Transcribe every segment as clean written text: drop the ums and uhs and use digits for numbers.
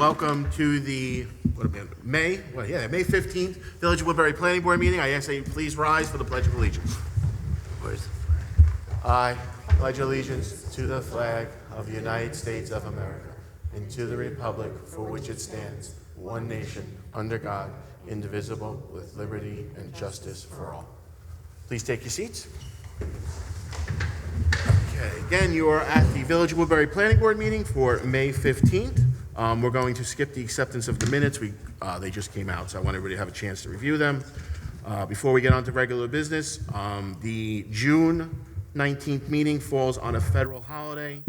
welcome to the May 15th Village of Woodbury Planning Board meeting. I ask that you please rise for the Pledge of Allegiance. Where's the flag? I pledge allegiance to the flag of the United States of America and to the republic for which it stands, one nation, under God, indivisible, with liberty and justice for all. Please take your seats. Okay, again, you are at the Village of Woodbury Planning Board meeting for May 15th. We're going to skip the acceptance of the minutes. They just came out, so I want everybody to have a chance to review them. Before we get on to regular business, the June 19th meeting falls on a federal holiday,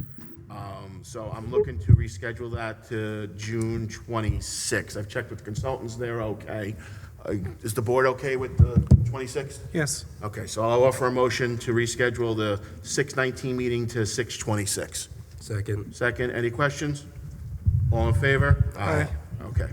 so I'm looking to reschedule that to June 26th. I've checked with the consultants, they're okay. Is the board okay with the 26th? Yes. Okay, so I'll offer a motion to reschedule the 6/19 meeting to 6/26. Second, any questions? All in favor? Aye. Okay.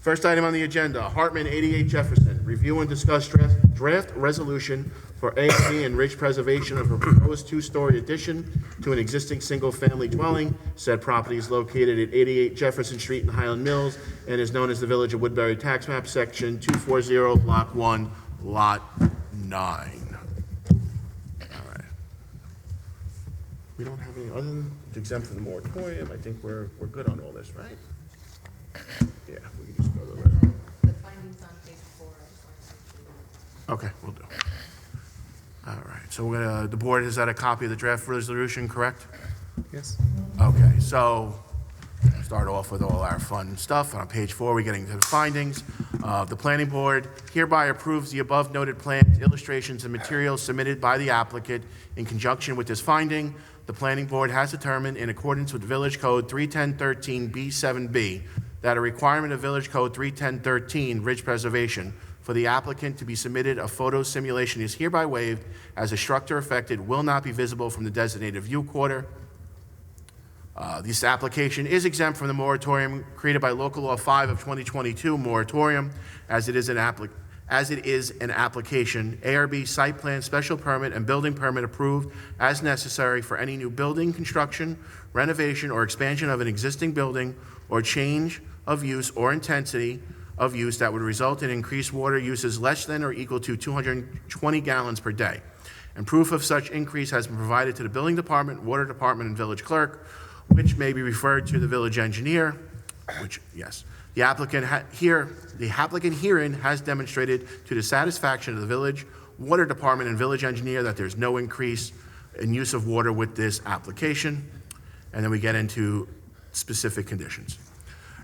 First item on the agenda, Hartman 88 Jefferson, review and discuss draft resolution for A&B and ridge preservation of a proposed two-story addition to an existing single-family dwelling. Said property is located at 88 Jefferson Street in Highland Mills and is known as the Village of Woodbury Tax Map, Section 240, Block 1, Lot 9. All right. We don't have any other than to exempt from the moratorium. I think we're good on all this, right? Yeah, we can just go to the rest. The findings on page 4, I just wanted to. Okay, we'll do. All right, so the board has had a copy of the draft resolution, correct? Yes. Okay, so start off with all our fun stuff. On page 4, we're getting to the findings. The planning board hereby approves the above noted plans, illustrations, and materials submitted by the applicant in conjunction with this finding. The planning board has determined, in accordance with Village Code 31013B7B, that a requirement of Village Code 31013, ridge preservation, for the applicant to be submitted a photo simulation is hereby waived, as a structure affected will not be visible from the designated view quarter. This application is exempt from the moratorium created by Local Law 5 of 2022 moratorium, as it is an application, ARB site plan, special permit, and building permit approved as necessary for any new building construction, renovation, or expansion of an existing building, or change of use or intensity of use that would result in increased water uses less than or equal to 220 gallons per day. And proof of such increase has been provided to the building department, water department, and village clerk, which may be referred to the village engineer, which, yes. The applicant herein has demonstrated to the satisfaction of the village, water department, and village engineer that there's no increase in use of water with this application. And then we get into specific conditions.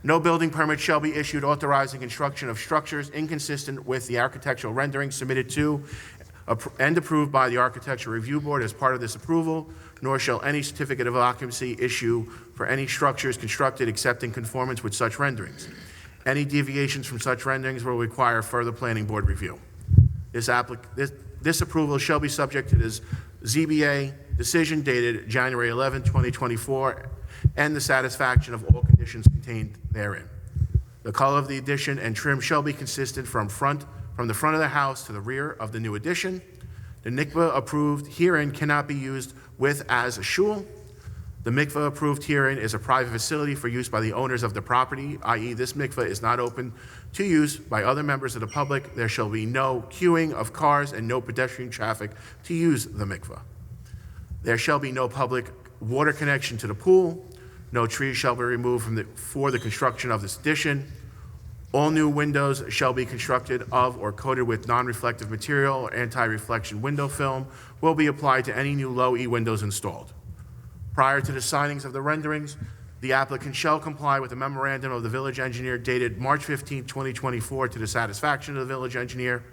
No building permit shall be issued authorizing construction of structures inconsistent with the architectural rendering submitted to and approved by the Architectural Review Board as part of this approval, nor shall any certificate of occupancy issue for any structures constructed except in conformance with such renderings. Any deviations from such renderings will require further planning board review. This approval shall be subject to this ZBA decision dated January 11, 2024, and the satisfaction of all conditions contained therein. The color of the addition and trim shall be consistent from the front of the house to the rear of the new addition. The mikveh approved herein cannot be used with as a shul. The mikveh approved herein is a private facility for use by the owners of the property, i.e. this mikveh is not open to use by other members of the public. There shall be no queuing of cars and no pedestrian traffic to use the mikveh. There shall be no public water connection to the pool. No trees shall be removed for the construction of this addition. All new windows shall be constructed of or coated with non-reflective material or anti-reflection window film will be applied to any new low E windows installed. Prior to the signings of the renderings, the applicant shall comply with the memorandum of the village engineer dated March 15, 2024 to the satisfaction of the village engineer.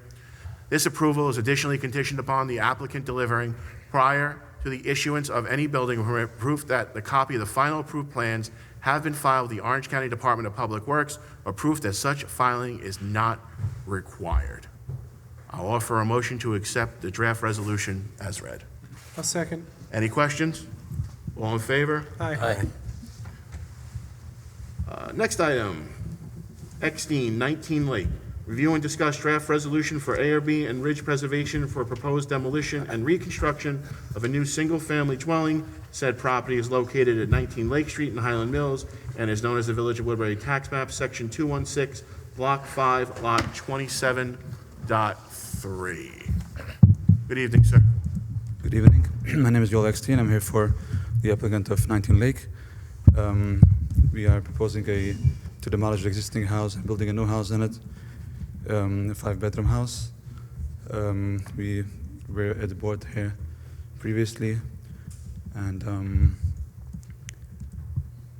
This approval is additionally conditioned upon the applicant delivering prior to the issuance of any building permit proof that the copy of the final approved plans have been filed with the Orange County Department of Public Works, or proof that such filing is not required. I'll offer a motion to accept the draft resolution as read. A second. Any questions? All in favor? Aye. Next item, Eckstein, 19 Lake. Review and discuss draft resolution for ARB and ridge preservation for proposed demolition and reconstruction of a new single-family dwelling. Said property is located at 19 Lake Street in Highland Mills and is known as the Village of Woodbury Tax Map, Section 216, Block 5, Lot 27.3. Good evening, sir. Good evening. My name is Joel Eckstein. I'm here for the applicant of 19 Lake. We are proposing to demolish the existing house and building a new house in it, a 5-bedroom house. We were at the board here previously, and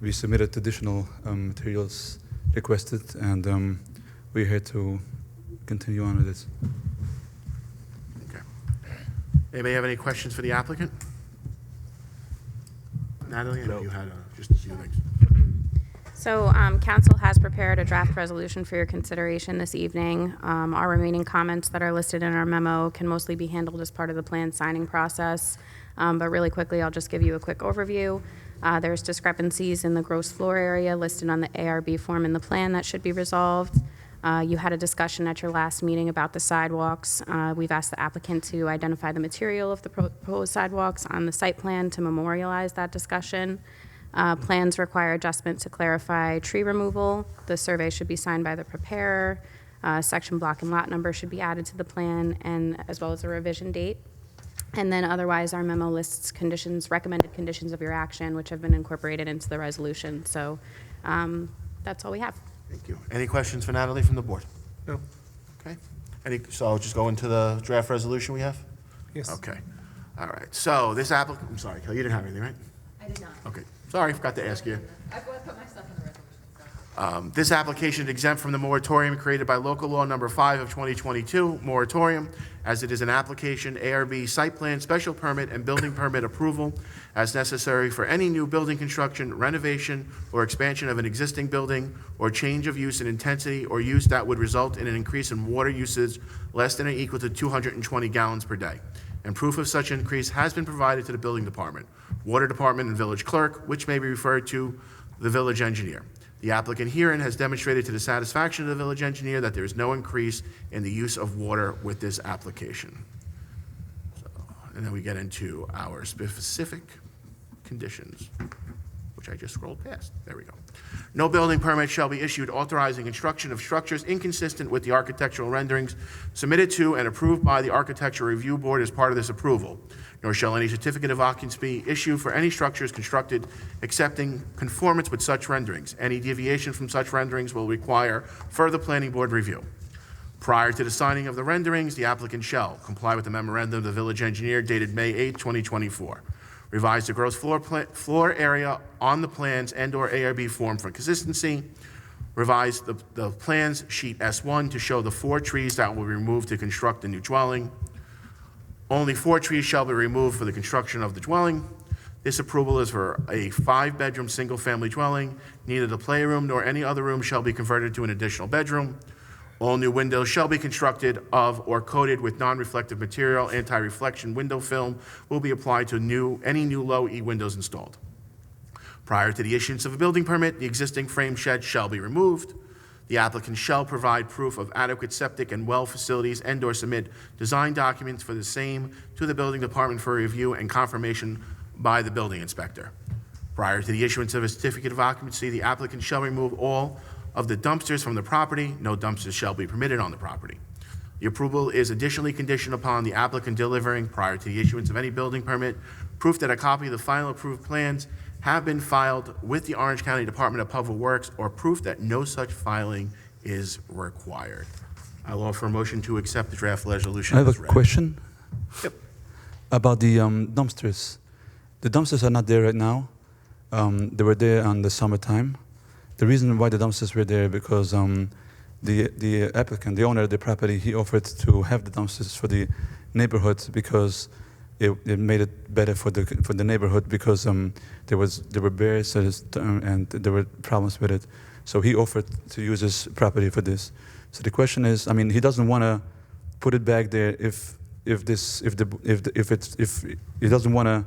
we submitted additional materials requested, and we're here to continue on with it. Okay. Anybody have any questions for the applicant? Natalie, I know you had just a few things. So council has prepared a draft resolution for your consideration this evening. Our remaining comments that are listed in our memo can mostly be handled as part of the plan signing process. But really quickly, I'll just give you a quick overview. There's discrepancies in the gross floor area listed on the ARB form in the plan that should be resolved. You had a discussion at your last meeting about the sidewalks. We've asked the applicant to identify the material of the proposed sidewalks on the site plan to memorialize that discussion. Plans require adjustment to clarify tree removal. The survey should be signed by the preparer. Section, block, and lot number should be added to the plan, and as well as a revision date. And then otherwise, our memo lists conditions, recommended conditions of your action, which have been incorporated into the resolution. So that's all we have. Thank you. Any questions for Natalie from the board? No. Okay. So I'll just go into the draft resolution we have? Yes. Okay. All right. So this applicant, I'm sorry, Kelly, you didn't have anything, right? I did not. Okay. Sorry, forgot to ask you. I put my stuff in the resolution, so. This application is exempt from the moratorium created by local law number 5 of 2022, moratorium, as it is an application, ARB site plan, special permit, and building permit approval as necessary for any new building construction, renovation, or expansion of an existing building, or change of use in intensity or use that would result in an increase in water usage less than or equal to 220 gallons per day. And proof of such increase has been provided to the building department, water department, and village clerk, which may be referred to the village engineer. The applicant herein has demonstrated to the satisfaction of the village engineer that there is no increase in the use of water with this application. So, and then we get into our specific conditions, which I just scrolled past. There we go. No building permit shall be issued authorizing construction of structures inconsistent with the architectural renderings submitted to and approved by the Architectural Review Board as part of this approval, nor shall any certificate of occupancy be issued for any structures constructed accepting conformance with such renderings. Any deviation from such renderings will require further planning board review. Prior to the signing of the renderings, the applicant shall comply with the memorandum of the village engineer dated May 8, 2024. Revise the gross floor area on the plans and/or ARB form for consistency. Revise the plans sheet S1 to show the 4 trees that will be removed to construct the new dwelling. Only 4 trees shall be removed for the construction of the dwelling. This approval is for a 5-bedroom, single-family dwelling. Neither the playroom nor any other room shall be converted to an additional bedroom. All new windows shall be constructed of or coated with non-reflective material. Anti-reflection window film will be applied to any new low-E windows installed. Prior to the issuance of a building permit, the existing frame shed shall be removed. The applicant shall provide proof of adequate septic and well facilities and/or submit design documents for the same to the building department for review and confirmation by the building inspector. Prior to the issuance of a certificate of occupancy, the applicant shall remove all of the dumpsters from the property. No dumpsters shall be permitted on the property. The approval is additionally conditioned upon the applicant delivering, prior to the issuance of any building permit, proof that a copy of the final approved plans have been filed with the Orange County Department of Public Works, or proof that no such filing is required. I'll offer a motion to accept the draft resolution. I have as a read. question Yep. about the dumpsters. The dumpsters are not there right now. They were there on the summertime. The reason why the dumpsters were there because the applicant, the owner of the property, he offered to have the dumpsters for the neighborhood because it made it better for the neighborhood because there were bears and there were problems with it. So he offered to use his property for this. So the question is, I mean, he doesn't want to put it back there if he doesn't want to.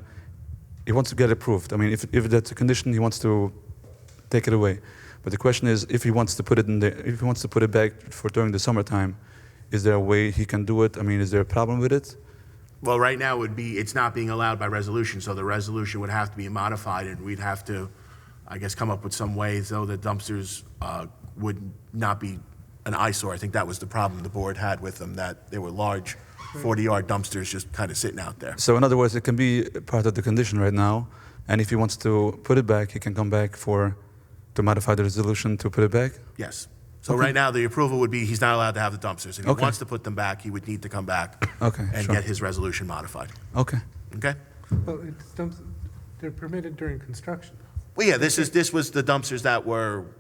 He wants to get it approved. I mean, if that's a condition, he wants to take it away. But the question is, if he wants to put it in there, if he wants to put it back for during the summertime, is there a way he can do it? I mean, is there a problem with it? Well, right now it's not being allowed by resolution, so the resolution would have to be modified, and we'd have to I guess, come up with some ways, though, that dumpsters would not be an eyesore. I think that was the problem the board had with them, that they were large 40-yard dumpsters just kind of sitting out there. So in other words, it can be part of the condition right now, and if he wants to put it back, he can come back to modify the resolution to put it back? Yes. So right now, the approval would be he's not allowed to have the dumpsters. If he Okay. wants to put them back, he would need to come back Okay, and sure. get his resolution modified. Okay. Okay? Well, they're permitted during construction. Well, yeah, this was the dumpsters that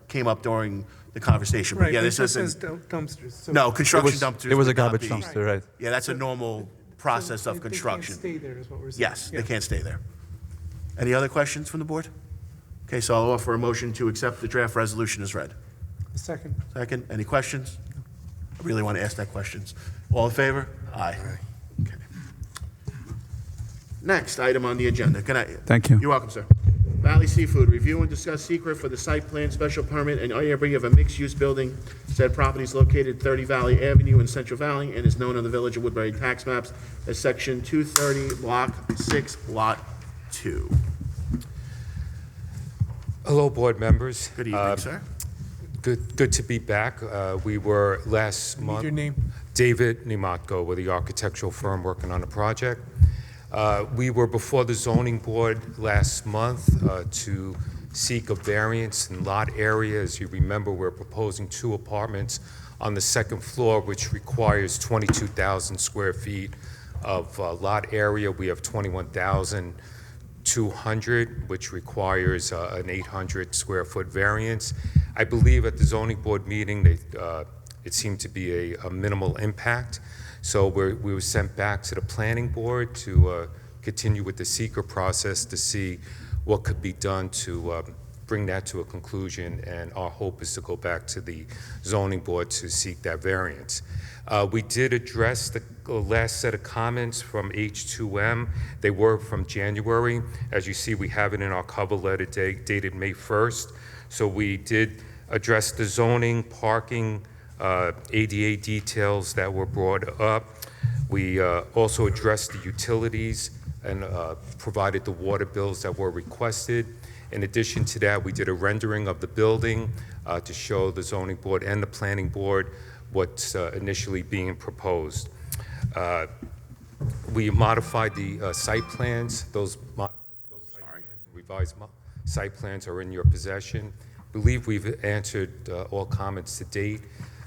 came up during the conversation. But Right, yeah, this this says isn't, dumpsters. so- no, It construction was, dumpsters it was a would not garbage be- dumpster, right? Yeah, that's a normal process So of they can't construction. stay there is what we're saying. Yes, Yeah. they can't stay there. Any other questions from the board? Okay, so I'll offer a motion to accept the draft resolution as read. Second. Second, any questions? I really want to ask that questions. All in favor? Aye. Okay. Next item on the agenda. Can I? Thank you. You're welcome, sir. Valley Seafood, review and discuss secret for the site plan, special permit, and area of a mixed-use building. Said property is located 30 Valley Avenue in Central Valley and is known on the Village of Woodbury tax maps as Section 230, Block 6, Lot 2. Hello, board members. Good evening, sir. Good to be back. We were last Need month. your name? David Nimatko with the architectural firm working on the project. We were before the zoning board last month to seek a variance in lot area. As you remember, we're proposing 2 apartments on the second floor, which requires 22,000 square feet of lot area. We have 21,200, which requires an 800 square foot variance. I believe at the zoning board meeting, it seemed to be a minimal impact. So we were sent back to the planning board to continue with the seeker process to see what could be done to bring that to a conclusion. And our hope is to go back to the zoning board to seek that variance. We did address the last set of comments from H2M. They were from January. As you see, we have it in our cover letter dated May 1st. So we did address the zoning, parking, ADA details that were brought up. We also addressed the utilities and provided the water bills that were requested. In addition to that, we did a rendering of the building to show the zoning board and the planning board what's initially being proposed. We modified the site plans. Those revised site plans are in your possession. I believe we've answered all comments to date.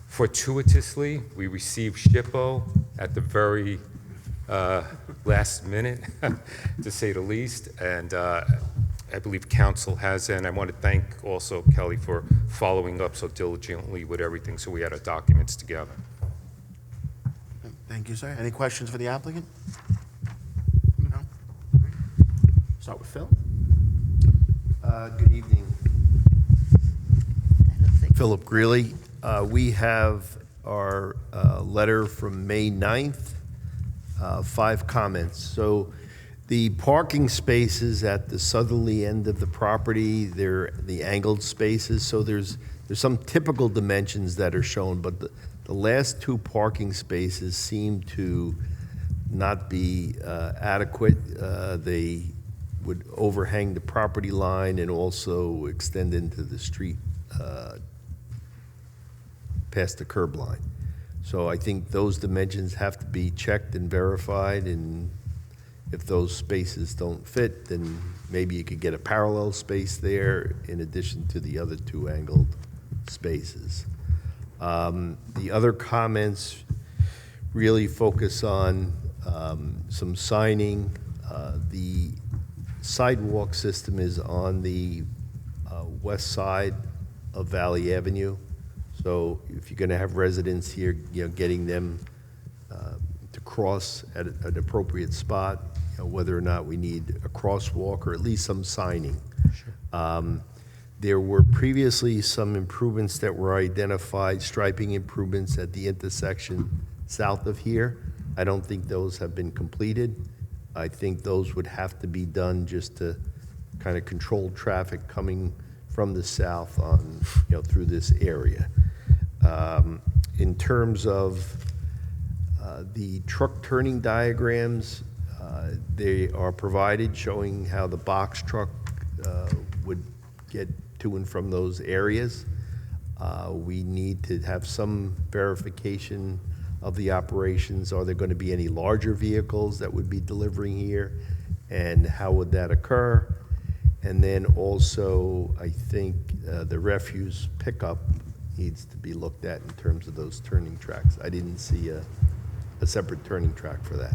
Fortuitously, we received SHPO at the very last minute, to say the least, and I believe council has, and I want to thank also Kelly for following up so diligently with everything, so we had our documents together. Thank you, sir. Any questions for the applicant? No? Start with Phil. Good evening. Philip Greeley. We have our letter from May 9th, 5 comments. So the parking spaces at the southerly end of the property, they're the angled spaces, so there's some typical dimensions that are shown, but the last 2 parking spaces seem to not be adequate. They would overhang the property line and also extend into the street past the curb line. So I think those dimensions have to be checked and verified, and if those spaces don't fit, then maybe you could get a parallel space there in addition to the other 2 angled spaces. The other comments really focus on some signing. The sidewalk system is on the west side of Valley Avenue. So if you're going to have residents here, getting them to cross at an appropriate spot, whether or not we need a crosswalk or at least some signing. There were previously some improvements that were identified, striping improvements at the intersection south of here. I don't think those have been completed. I think those would have to be done just to kind of control traffic coming from the south on, through this area. In terms of the truck turning diagrams, they are provided showing how the box truck would get to and from those areas. We need to have some verification of the operations. Are there going to be any larger vehicles that would be delivering here? And how would that occur? And then also, I think the refuse pickup needs to be looked at in terms of those turning tracks. I didn't see a separate turning track for that.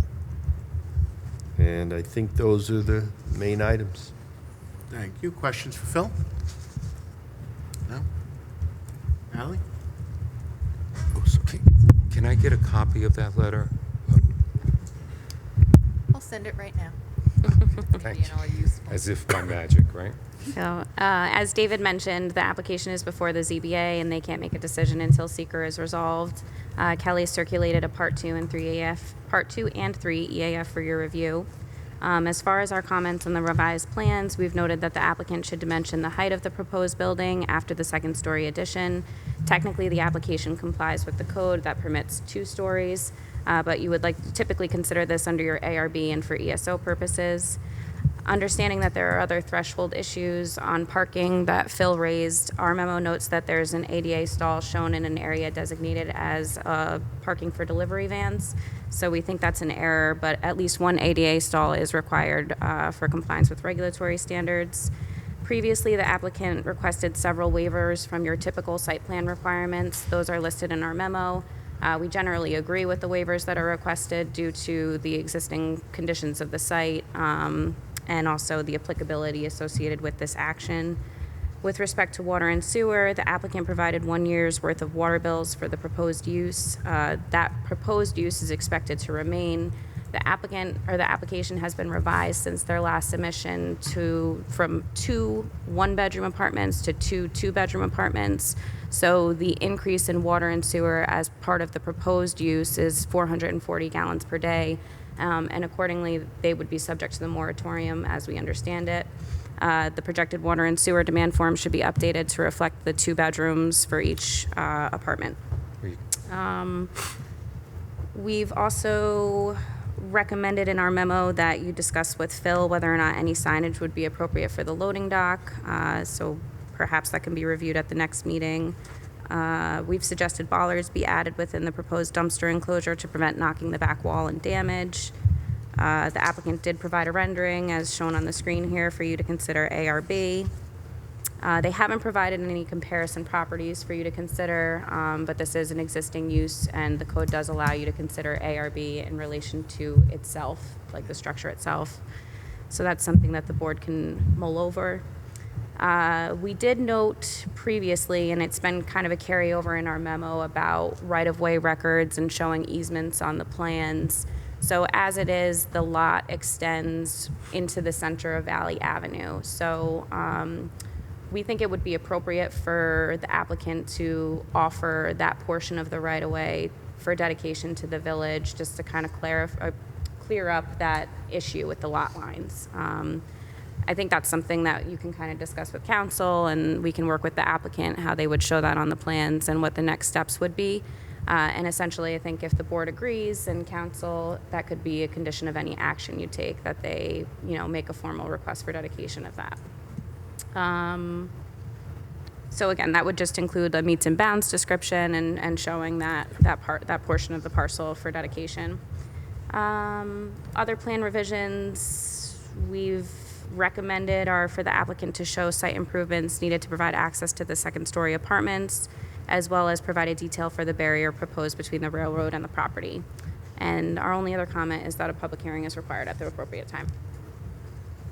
And I think those are the main items. Thank you. Questions for Phil? No? Ally? Oh, sorry. Can I get a copy of that letter? I'll send it right now. Thanks. You know, useful. As if by magic, right? So, as David mentioned, the application is before the ZBA, and they can't make a decision until seeker is resolved. Kelly circulated a Part 2 and 3 EAF for your review. As far as our comments on the revised plans, we've noted that the applicant should dimension the height of the proposed building after the second-story addition. Technically, the application complies with the code that permits 2 stories, but you would like to typically consider this under your ARB and for ESO purposes. Understanding that there are other threshold issues on parking that Phil raised, our memo notes that there's an ADA stall shown in an area designated as parking for delivery vans. So we think that's an error, but at least one ADA stall is required for compliance with regulatory standards. Previously, the applicant requested several waivers from your typical site plan requirements. Those are listed in our memo. We generally agree with the waivers that are requested due to the existing conditions of the site and also the applicability associated with this action. With respect to water and sewer, the applicant provided 1 year's worth of water bills for the proposed use. That proposed use is expected to remain. The application has been revised since their last submission from 2 one-bedroom apartments to 2 two-bedroom apartments. So the increase in water and sewer as part of the proposed use is 440 gallons per day. And accordingly, they would be subject to the moratorium as we understand it. The projected water and sewer demand form should be updated to reflect the 2 bedrooms for each apartment. We've also recommended in our memo that you discuss with Phil whether or not any signage would be appropriate for the loading dock. So perhaps that can be reviewed at the next meeting. We've suggested bollards be added within the proposed dumpster enclosure to prevent knocking the back wall and damage. The applicant did provide a rendering as shown on the screen here for you to consider ARB. They haven't provided any comparison properties for you to consider, but this is an existing use and the code does allow you to consider ARB in relation to itself, like the structure itself. So that's something that the board can mull over. We did note previously, and it's been kind of a carryover in our memo about right-of-way records and showing easements on the plans. So as it is, the lot extends into the center of Valley Avenue. So we think it would be appropriate for the applicant to offer that portion of the right-of-way for dedication to the village, just to kind of clear up that issue with the lot lines. I think that's something that you can kind of discuss with council, and we can work with the applicant how they would show that on the plans and what the next steps would be. And essentially, I think if the board agrees and council, that could be a condition of any action you take, that they, make a formal request for dedication of that. So again, that would just include the meets and bounds description and showing that portion of the parcel for dedication. Other plan revisions we've recommended are for the applicant to show site improvements needed to provide access to the second-story apartments, as well as provide a detail for the barrier proposed between the railroad and the property. And our only other comment is that a public hearing is required at the appropriate time.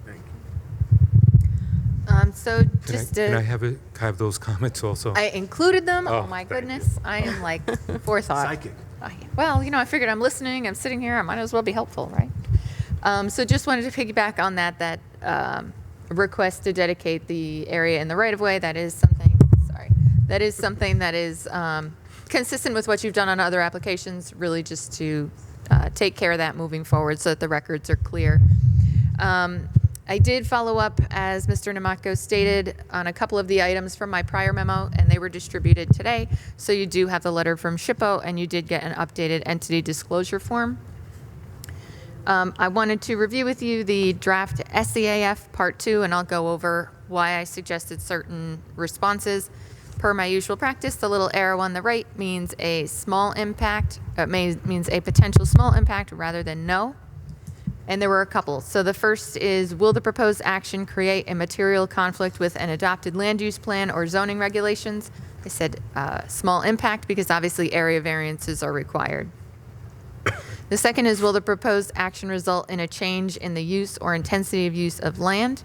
Thank you. So Can I have those comments also? I included them. Oh, Oh my thank you. goodness. I am like forethought. Psychic. Well, I figured I'm listening, I'm sitting here, I might as well be helpful, right? So just wanted to piggyback on that request to dedicate the area in the right-of-way. That is something that is consistent with what you've done on other applications, really just to take care of that moving forward so that the records are clear. I did follow up, as Mr. Namatko stated, on a couple of the items from my prior memo, and they were distributed today. So you do have the letter from SHPO, and you did get an updated entity disclosure form. I wanted to review with you the draft SEAF Part 2, and I'll go over why I suggested certain responses. Per my usual practice, the little arrow on the right means a small impact, means a potential small impact rather than no. And there were a couple. So the first is, will the proposed action create a material conflict with an adopted land use plan or zoning regulations? I said small impact because obviously area variances are required. The second is, will the proposed action result in a change in the use or intensity of use of land?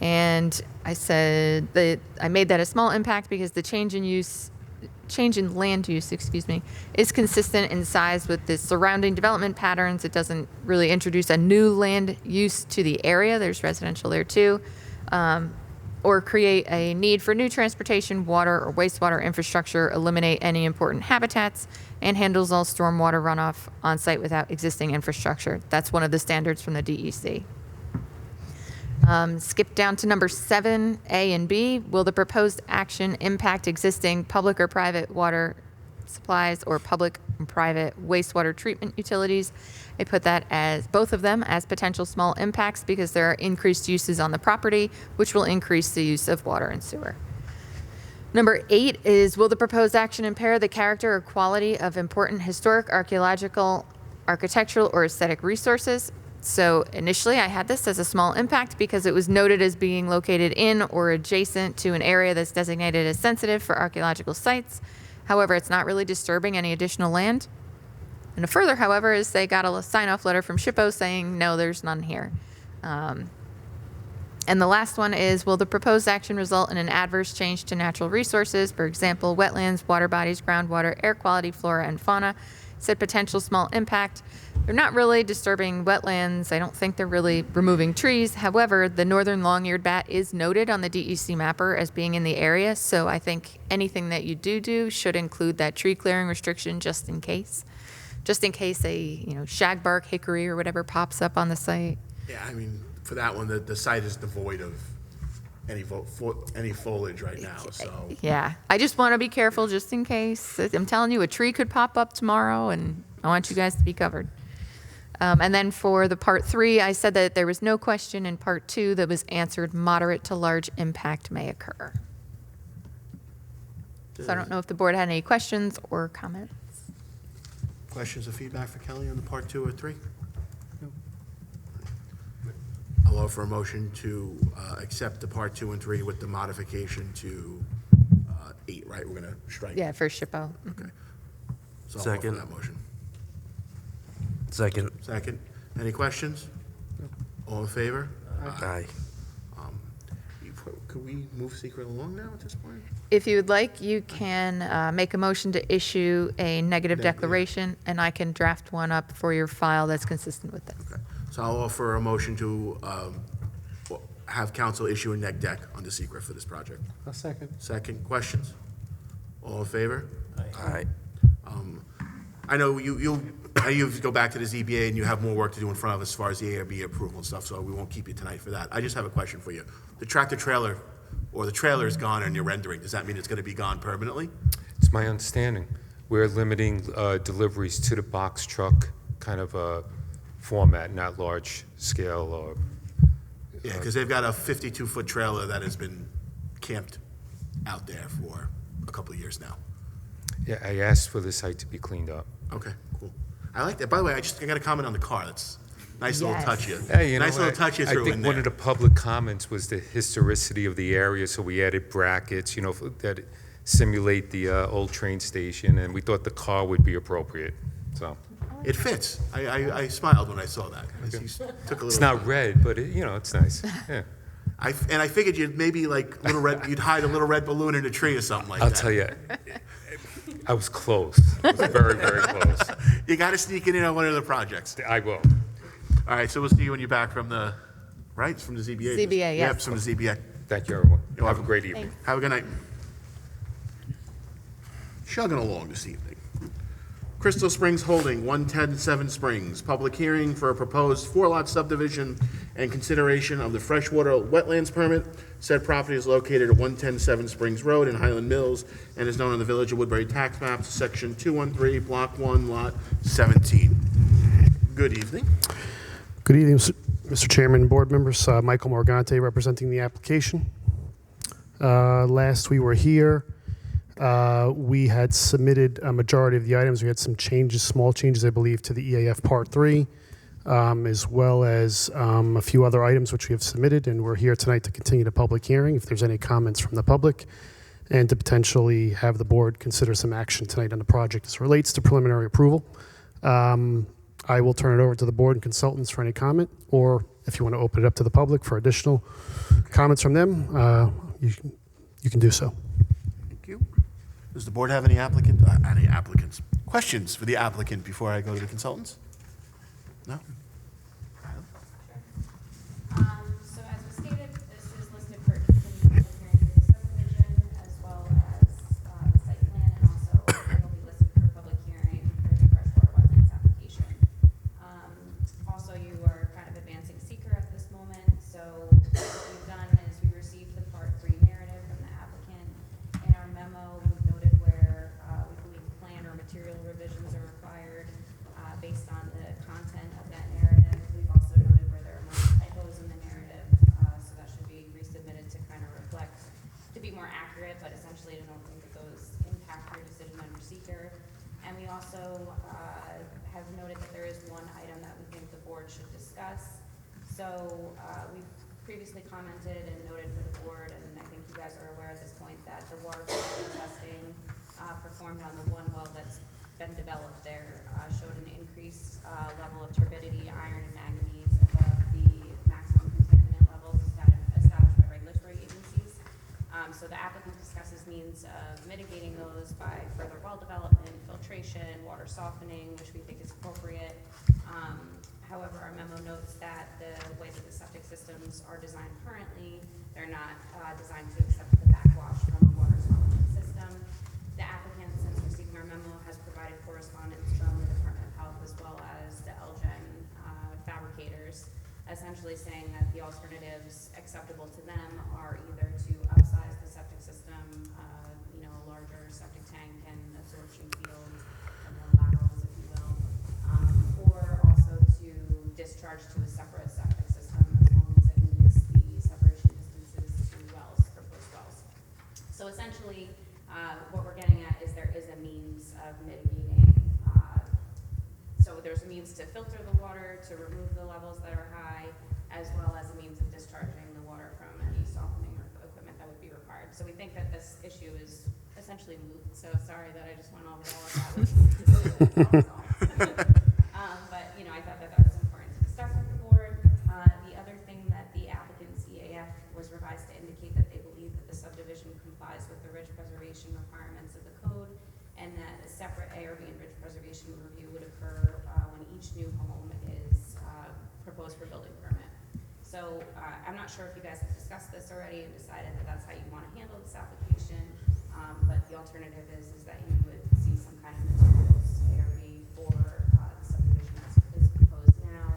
And I said that I made that a small impact because the change in land use, is consistent in size with the surrounding development patterns. It doesn't really introduce a new land use to the area. There's residential there too. Or create a need for new transportation, water, or wastewater infrastructure, eliminate any important habitats, and handles all stormwater runoff on site without existing infrastructure. That's one of the standards from the DEC. Skip down to number 7, A and B. Will the proposed action impact existing public or private water supplies or public and private wastewater treatment utilities? I put that as both of them as potential small impacts because there are increased uses on the property, which will increase the use of water and sewer. Number 8 is, will the proposed action impair the character or quality of important historic, archaeological, architectural, or aesthetic resources? So initially I had this as a small impact because it was noted as being located in or adjacent to an area that's designated as sensitive for archaeological sites. However, it's not really disturbing any additional land. And a further, however, is they got a sign-off letter from SHPO saying, no, there's none here. And the last one is, will the proposed action result in an adverse change to natural resources, for example, wetlands, water bodies, groundwater, air quality, flora, and fauna? Said potential small impact. They're not really disturbing wetlands. I don't think they're really removing trees. However, the northern long-eared bat is noted on the DEC mapper as being in the area, so I think anything that you do should include that tree clearing restriction just in case. Just in case a shagbark, hickory, or whatever pops up on the site. Yeah, I mean, for that one, the site is devoid of any foliage right now, so. Yeah, I just want to be careful just in case. I'm telling you, a tree could pop up tomorrow, and I want you guys to be covered. And then for the part 3, I said that there was no question in part 2 that was answered, moderate to large impact may occur. So I don't know if the board had any questions or comments. Questions or feedback for Kelly on the part 2 or 3? I'll offer a motion to accept the part 2 and 3 with the modification to 8, right? We're going to strike. Yeah, for SHPO. Okay. So I'll offer Second. that motion. Second. Second. Any questions? All in favor? Aye. Could we move secret along now at this point? If you would like, you can make a motion to issue a negative declaration, and I can draft one up for your file that's consistent with this. Okay. So I'll offer a motion to have council issue a neg deck on the secret for this project. A second. Second, questions? All in favor? Aye. I know you go back to the ZBA and you have more work to do in front of us as far as the ARB approval and stuff, so we won't keep you tonight for that. I just have a question for you. The tractor trailer, or the trailer is gone in your rendering, does that mean it's going to be gone permanently? It's my understanding. We're limiting deliveries to the box truck kind of a format, not large scale or. Yeah, because they've got a 52-foot trailer that has been camped out there for a couple of years now. Yeah, I asked for the site to be cleaned up. Okay, cool. I like that. By the way, I got a comment on the car. That's a nice little Yes. touch you. Hey, you know Nice little what? touch you threw I think in one there. of the public comments was the historicity of the area, so we added brackets, that simulate the old train station, and we thought the car would be appropriate, so. It fits. I smiled when I saw that. Took a little. It's not red, but it's nice, yeah. I figured you'd maybe like you'd hide a little red balloon in a tree or something like that. I'll tell you, I was close. I was very, very close. You got to sneak it in on one of the projects. I will. All right, so we'll see you when you're back from the, right? It's from the ZBA. ZBA, yes. Yep, it's from the ZBA. Thank you, everyone. You're Have a welcome. great evening. Have a good night. Chugging along this evening. Crystal Springs Holding, 110 Seven Springs, public hearing for a proposed 4-lot subdivision and consideration of the freshwater wetlands permit. Said property is located at 110 Seven Springs Road in Highland Mills and is known on the Village of Woodbury tax map, section 213, block 1, lot 17. Good evening. Good evening, Mr. Chairman, board members. Michael Morgante representing the application. Last we were here, we had submitted a majority of the items. We had some changes, small changes, I believe, to the EAF Part 3, as well as a few other items which we have submitted, and we're here tonight to continue the public hearing if there's any comments from the public, and to potentially have the board consider some action tonight on the project as it relates to preliminary approval. I will turn it over to the board and consultants for any comment, or if you want to open it up to the public for additional comments from them, you can do so. Thank you. Does the board have any applicants? Questions for the applicant before I go to the consultants? No? So as was stated, this is listed for continued public hearing for the subdivision, as well as the site plan, and also it will be listed for public hearing for the freshwater wetlands application. Also, you are kind of advancing seeker at this moment, so what we've done is we received the Part 3 narrative from the applicant. In our memo, we've noted where we believe plan or material revisions are required based on the content of that narrative. We've also noted where there are minor typos in the narrative, so that should be resubmitted to kind of reflect, to be more accurate, but essentially I don't think that those impact your decision under seeker. And we also have noted that there is one item that we think the board should discuss. So we've previously commented and noted for the board, and I think you guys are aware at this point, that the water quality testing performed on the one well that's been developed there showed an increased level of turbidity, iron, and manganese above the maximum contaminant levels established by regulatory agencies. So the applicant discusses means of mitigating those by further well development, filtration, water softening, which we think is appropriate. However, our memo notes that the way that the septic systems are designed currently, they're not designed to accept the backwash from a water softening system. The applicant, since receiving our memo, has provided correspondence from the Department of Health as well as the Elgen fabricators, essentially saying that the alternatives acceptable to them are either to upsize the septic system, a larger septic tank and absorption field, or more laterals, if you will, or also to discharge to a separate septic system as long as it meets the separation distances to wells, proposed wells. So essentially, what we're getting at is there is a means of mitigating. So there's a means to filter the water, to remove the levels that are high, as well as a means of discharging the water from any softening or equipment that would be required. So we think that this issue is essentially moot. So sorry that I just went over all of that with you. But I thought that was important to discuss with the board. The other thing that the applicant's EAF was revised to indicate that they believe that the subdivision complies with the ridge preservation requirements of the code, and that a separate ARB and ridge preservation review would occur when each new home is proposed for building permit. So I'm not sure if you guys have discussed this already and decided that that's how you want to handle this application, but the alternative is that you would see some kind of materials ARB for the subdivision is proposed now,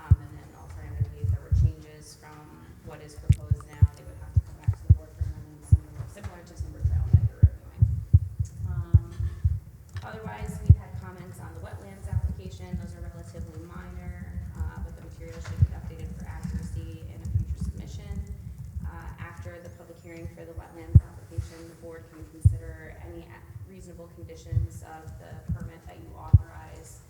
and then alternatively, if there were changes from what is proposed now, they would have to come back to the board for amendments similar to Timber Trail that you're reviewing. Otherwise, we had comments on the wetlands application. Those are relatively minor, but the material should be updated for accuracy in a future submission. After the public hearing for the wetlands application, the board can consider any reasonable conditions of the permit that you authorize.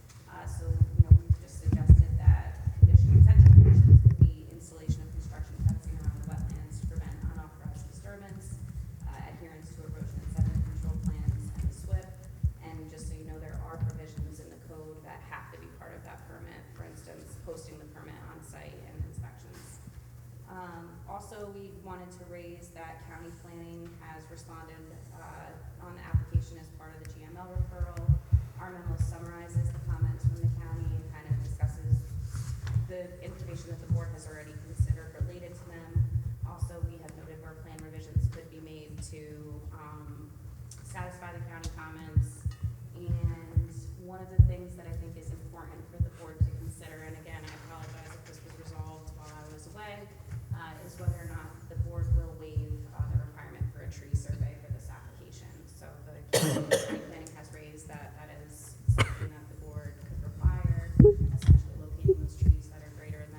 So, we've just suggested that potential conditions would be installation of construction fencing around the wetlands to prevent unauthorized disturbance, adherence to erosion and sediment control plans, and the SWIP. And just so you know, there are provisions in the code that have to be part of that permit. For instance, posting the permit on site and inspections. Also, we wanted to raise that county planning has responded on the application as part of the GML referral. Our memo summarizes the comments from the county and kind of discusses the information that the board has already considered related to them. Also, we have noted where plan revisions could be made to satisfy the county comments. And one of the things that I think is important for the board to consider, and again, I apologize if this was resolved while I was away, is whether or not the board will waive the requirement for a tree survey for this application. So the county planning has raised that is something that the board could require, essentially locating those trees that are greater than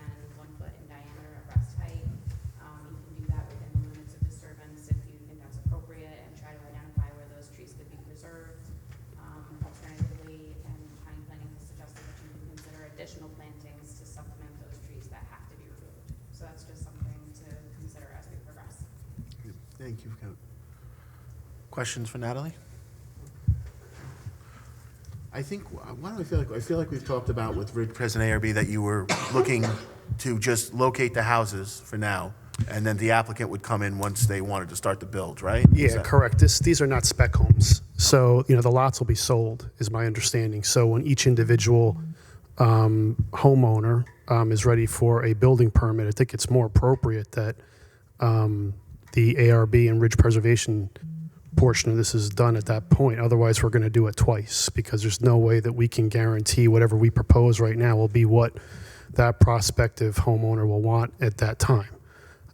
think you've got questions for Natalie? I think, why do I feel like we've talked about with Ridge Pres and ARB that you were looking to just locate the houses for now, and then the applicant would come in once they wanted to start the build, right? Is Yeah, that- correct. These are not spec homes. So, the lots will be sold, is my understanding. So when each individual homeowner is ready for a building permit, I think it's more appropriate that the ARB and Ridge Preservation portion of this is done at that point. Otherwise, we're going to do it twice because there's no way that we can guarantee whatever we propose right now will be what that prospective homeowner will want at that time.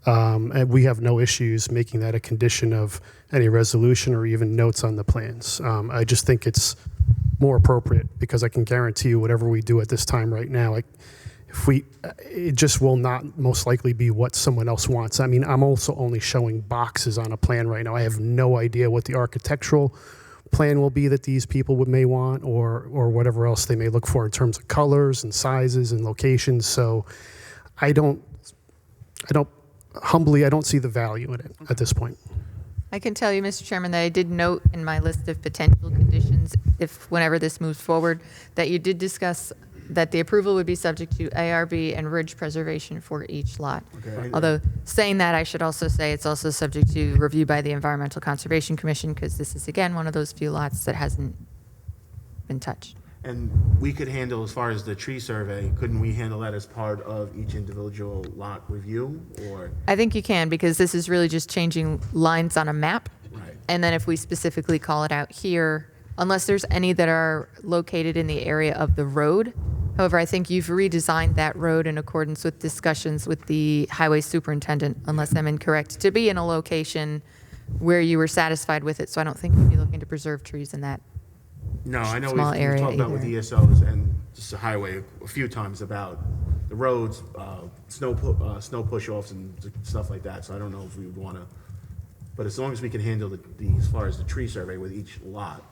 And we have no issues making that a condition of any resolution or even notes on the plans. I just think it's more appropriate because I can guarantee you whatever we do at this time right now, it just will not most likely be what someone else wants. I mean, I'm also only showing boxes on a plan right now. I have no idea what the architectural plan will be that these people may want or whatever else they may look for in terms of colors and sizes and locations. So I don't see the value in it at this point. I can tell you, Mr. Chairman, that I did note in my list of potential conditions, whenever this moves forward, that you did discuss that the approval would be subject to ARB and Ridge Preservation for each lot. Okay. Although, saying that, I should also say it's also subject to review by the Environmental Conservation Commission, because this is, again, one of those few lots that hasn't been touched. And we could handle, as far as the tree survey, couldn't we handle that as part of each individual lot review, or? I think you can, because this is really just changing lines on a map. Right. And then if we specifically call it out here, unless there's any that are located in the area of the road. However, I think you've redesigned that road in accordance with discussions with the highway superintendent, unless I'm incorrect, to be in a location where you were satisfied with it. So I don't think you'd be looking to preserve trees in that. No, I know Small we've area talked about with either. ESOs and just the highway a few times about the roads, snow push-offs and stuff like that, so I don't know if we would want to, but as long as we can handle as far as the tree survey with each lot,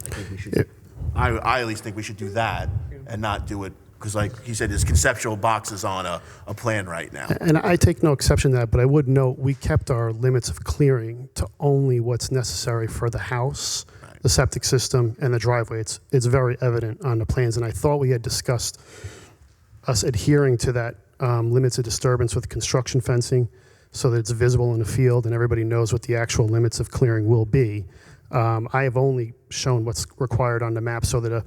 I think we should, I at least think we should do that and not do it, because like he said, there's conceptual boxes on a plan right now. And I take no exception to that, but I would note we kept our limits of clearing to only what's necessary for the house, the septic system, and the driveway. It's very evident on the plans, and I thought we had discussed us adhering to that limits of disturbance with construction fencing so that it's visible in the field and everybody knows what the actual limits of clearing will be. I have only shown what's required on the map so that a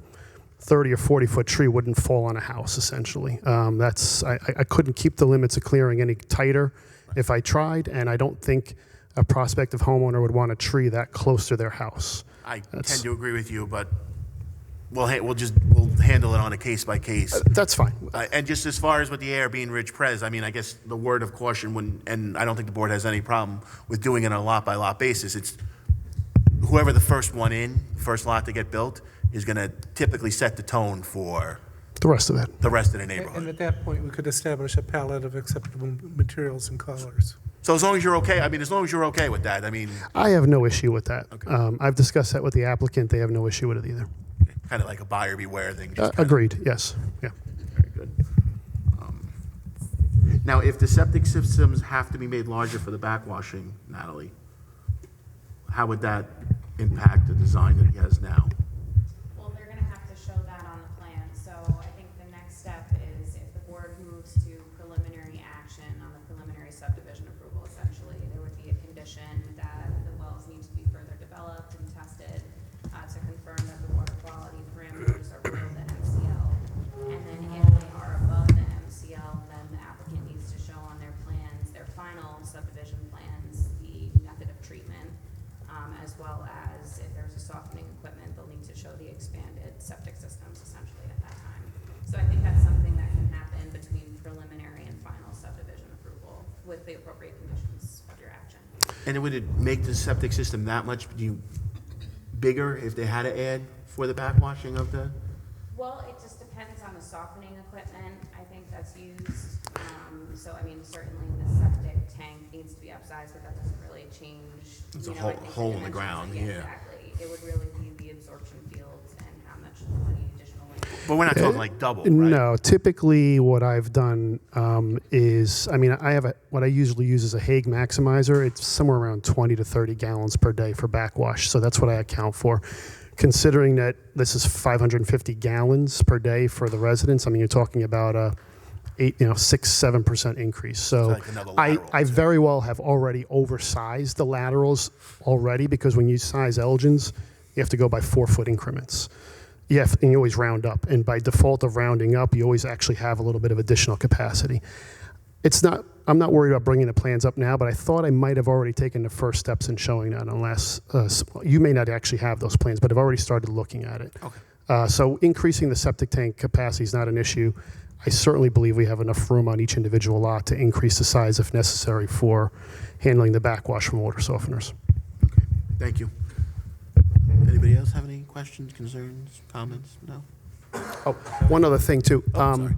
30 or 40-foot tree wouldn't fall on a house, essentially. I couldn't keep the limits of clearing any tighter if I tried, and I don't think a prospective homeowner would want a tree that close to their house. I tend to agree with you, but we'll handle it on a case by case. That's fine. And just as far as with the ARB and Ridge Pres, I mean, I guess the word of caution wouldn't, and I don't think the board has any problem with doing it on a lot by lot basis. It's whoever the first lot to get built is going to typically set the tone for The rest of it. the rest of the And neighborhood. at that point, we could establish a palette of acceptable materials and colors. So as long as you're okay, with that, I mean, I have no issue with that. Okay. I've discussed that with the applicant. They have no issue with it either. kind of like a buyer beware thing. just kinda- Agreed, yes. Yeah. Very good. Now, if the septic systems have to be made larger for the backwashing, Natalie, how would that impact the design that he has now? Well, they're gonna have to show that on the plan, so I think the next step is if the board moves to preliminary action on the preliminary subdivision approval, essentially, there would be a condition that the wells need to be further developed and tested, to confirm that the water quality parameters are below the MCL. And then if they are above the MCL, then the applicant needs to show on their plans, their final subdivision plans, the method of treatment, as well as if there's a softening equipment, they'll need to show the expanded septic systems essentially at that time. So I think that's something that can happen between preliminary and final subdivision approval with the appropriate conditions of your action. And would it make the septic system that much bigger if they had to add for the backwashing of the? Well, it just depends on the softening equipment, I think that's used. So, I mean, certainly the septic tank needs to be upsized, but that doesn't really change. It's a I think hole in the dimensions. ground, yeah. Exactly. It would really be the absorption fields and how much additional land But we're not talking like double, right? No, typically what I've done is, I mean, what I usually use is a Hague maximizer. It's somewhere around 20 to 30 gallons per day for backwash. So that's what I account for. Considering that this is 550 gallons per day for the residents, I mean, you're talking about a 6-7% increase. So Like another lateral, I too. very well have already oversized the laterals already, because when you size Elgins, you have to go by 4-foot increments. And you always round up. And by default of rounding up, you always actually have a little bit of additional capacity. I'm not worried about bringing the plans up now, but I thought I might have already taken the first steps in showing that, unless you may not actually have those plans, but I've already started looking at it. Okay. So increasing the septic tank capacity is not an issue. I certainly believe we have enough room on each individual lot to increase the size if necessary for handling the backwash from water softeners. Okay, thank you. Anybody else have any questions, concerns, comments? No? Oh, one other thing too. Sorry.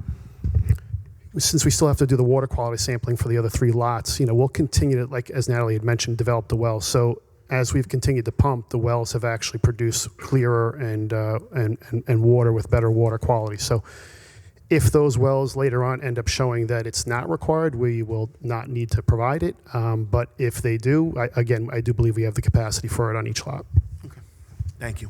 Since we still have to do the water quality sampling for the other 3 lots, we'll continue to, like as Natalie had mentioned, develop the wells. So as we've continued to pump, the wells have actually produced clearer and water with better water quality. So if those wells later on end up showing that it's not required, we will not need to provide it. But if they do, I do believe we have the capacity for it on each lot. Okay, thank you.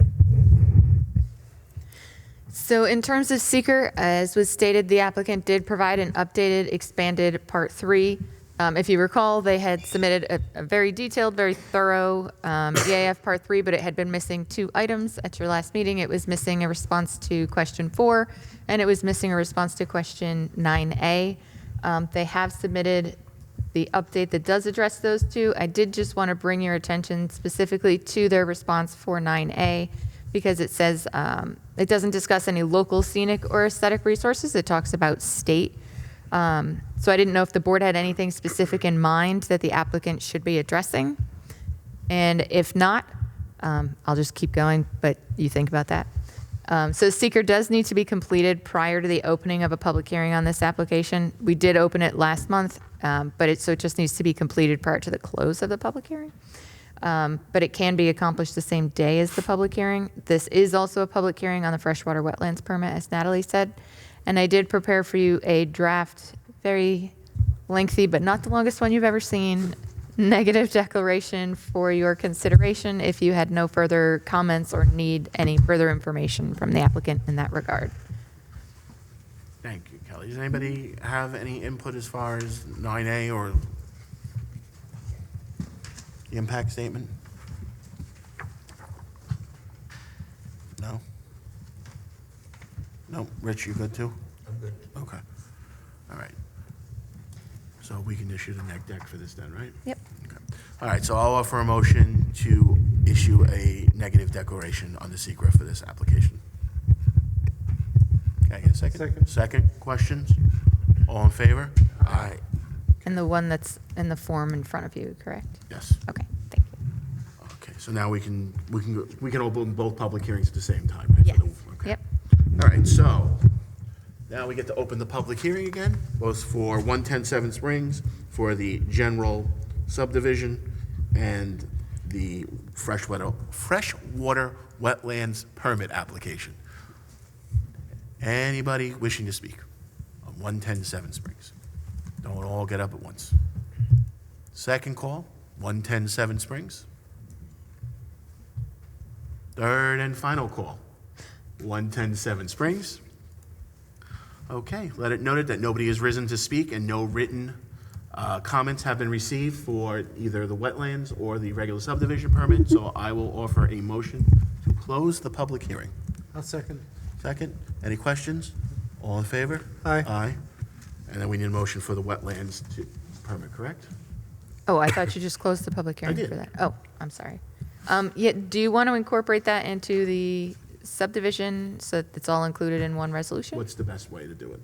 So in terms of seeker, as was stated, the applicant did provide an updated, expanded Part 3. If you recall, they had submitted a very detailed, very thorough EAF Part 3, but it had been missing 2 items at your last meeting. It was missing a response to question 4, and it was missing a response to question 9A. They have submitted the update that does address those 2. I did just want to bring your attention specifically to their response for 9A, because it says it doesn't discuss any local scenic or aesthetic resources. It talks about state. So I didn't know if the board had anything specific in mind that the applicant should be addressing. And if not, I'll just keep going, but you think about that. So seeker does need to be completed prior to the opening of a public hearing on this application. We did open it last month, but it just needs to be completed prior to the close of the public hearing. But it can be accomplished the same day as the public hearing. This is also a public hearing on the freshwater wetlands permit, as Natalie said. And I did prepare for you a draft, very lengthy, but not the longest one you've ever seen, negative declaration for your consideration if you had no further comments or need any further information from the applicant in that regard. Thank you, Kelly. Does anybody have any input as far as 9A or the impact statement? No? No? Rich, you good too? I'm good. Okay. All right. So we can issue the neg deck for this then, right? Yep. Okay. All right, so I'll offer a motion to issue a negative declaration on the secret for this application. Can I get a second? Second. Second, questions? All in favor? Aye. And the one that's in the form in front of you, correct? Yes. Okay, thank you. Okay, so now we can open both public hearings at the same time, right? Yes. Okay. Yep. All right, so now we get to open the public hearing again, both for 110 Seven Springs, for the general subdivision, and the freshwater wetlands permit application. Anybody wishing to speak on 110 Seven Springs? Don't all get up at once. Second call, 110 Seven Springs. Third and final call, 110 Seven Springs. Okay, let it noted that nobody has risen to speak and no written comments have been received for either the wetlands or the regular subdivision permit, so I will offer a motion to close the public hearing. I'll second. Second, any questions? All in favor? Aye. Aye. And then we need a motion for the wetlands permit, correct? Oh, I thought you just closed the public hearing did. for that. Oh, I'm sorry. Yeah, do you want to incorporate that into the subdivision so that it's all included in one resolution? What's the best way to do it?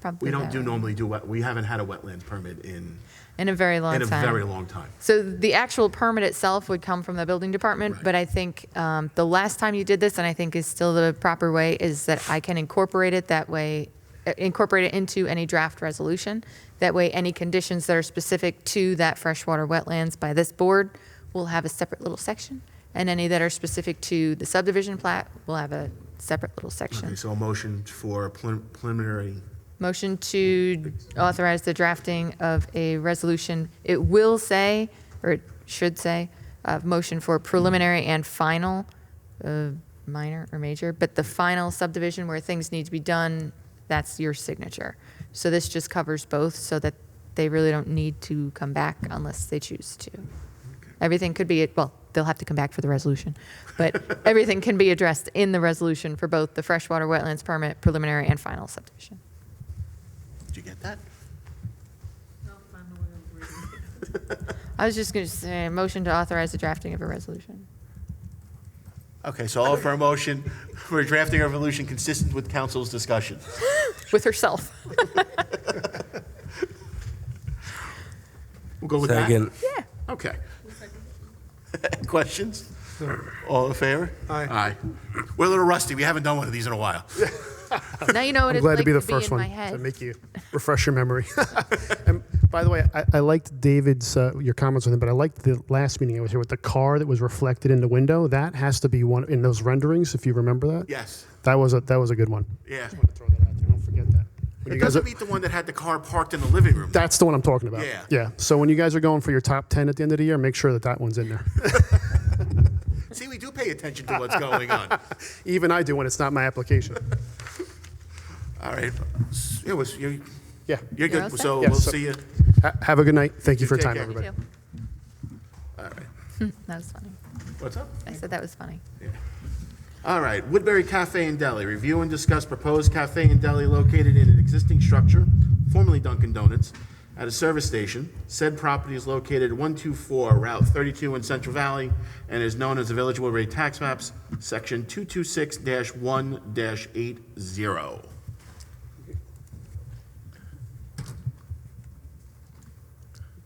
Probably We don't that way. normally do, we haven't had a wetlands permit in In a very long a time. very long time. So the actual permit itself would come from the building department, Right. but I think the last time you did this, and I think is still the proper way, is that I can incorporate it that way, incorporate it into any draft resolution. That way, any conditions that are specific to that freshwater wetlands by this board will have a separate little section, and any that are specific to the subdivision plat will have a separate little Okay, section. so a motion for preliminary, Motion to authorize the drafting of a resolution. It will say, or it should say, motion for preliminary and final, minor or major, but the final subdivision where things need to be done, that's your signature. So this just covers both so that they really don't need to come back unless they choose to. Everything could be, well, they'll have to come back for the resolution, but everything can be addressed in the resolution for both the freshwater wetlands permit, preliminary and final subdivision. did you get that? I was just going to say, motion to authorize the drafting of a resolution. Okay, so all for a motion for drafting a resolution consistent with council's discussion. With herself. We'll go with that? Second. Yeah. Okay. Questions? All in favor? Aye. Aye. We're a little rusty. We haven't done one of these in a while. Now you know what I'm it's glad like to be the in first my one to head. make you refresh your memory. And by the way, I liked David's, your comments with him, but I liked the last meeting I was here with the car that was reflected in the window. That has to be one in those renderings, if you remember that. Yes, That was a good one. yeah. I want to throw that out there. Don't forget that. When It you guys doesn't are- beat the one that had the car parked in the living room. That's the one I'm talking about. Yeah. Yeah. So when you guys are going for your top 10 at the end of the year, make sure that that one's in there. See, we do pay attention to what's going on. Even I do when it's not my application. All right. You're Yeah. good. all set? So Yes, we'll so- see you. Have a good night. Thank you for your Take time, care. everybody. Thank All right. you. That was funny. What's up? I said that was funny. All right, Woodbury Cafe and Deli, review and discuss proposed cafe and deli located in an existing structure, formerly Dunkin' Donuts, at a service station. Said property is located 124 Route 32 in Central Valley and is known as the Village of Woodbury Tax Maps, Section 226-1-80.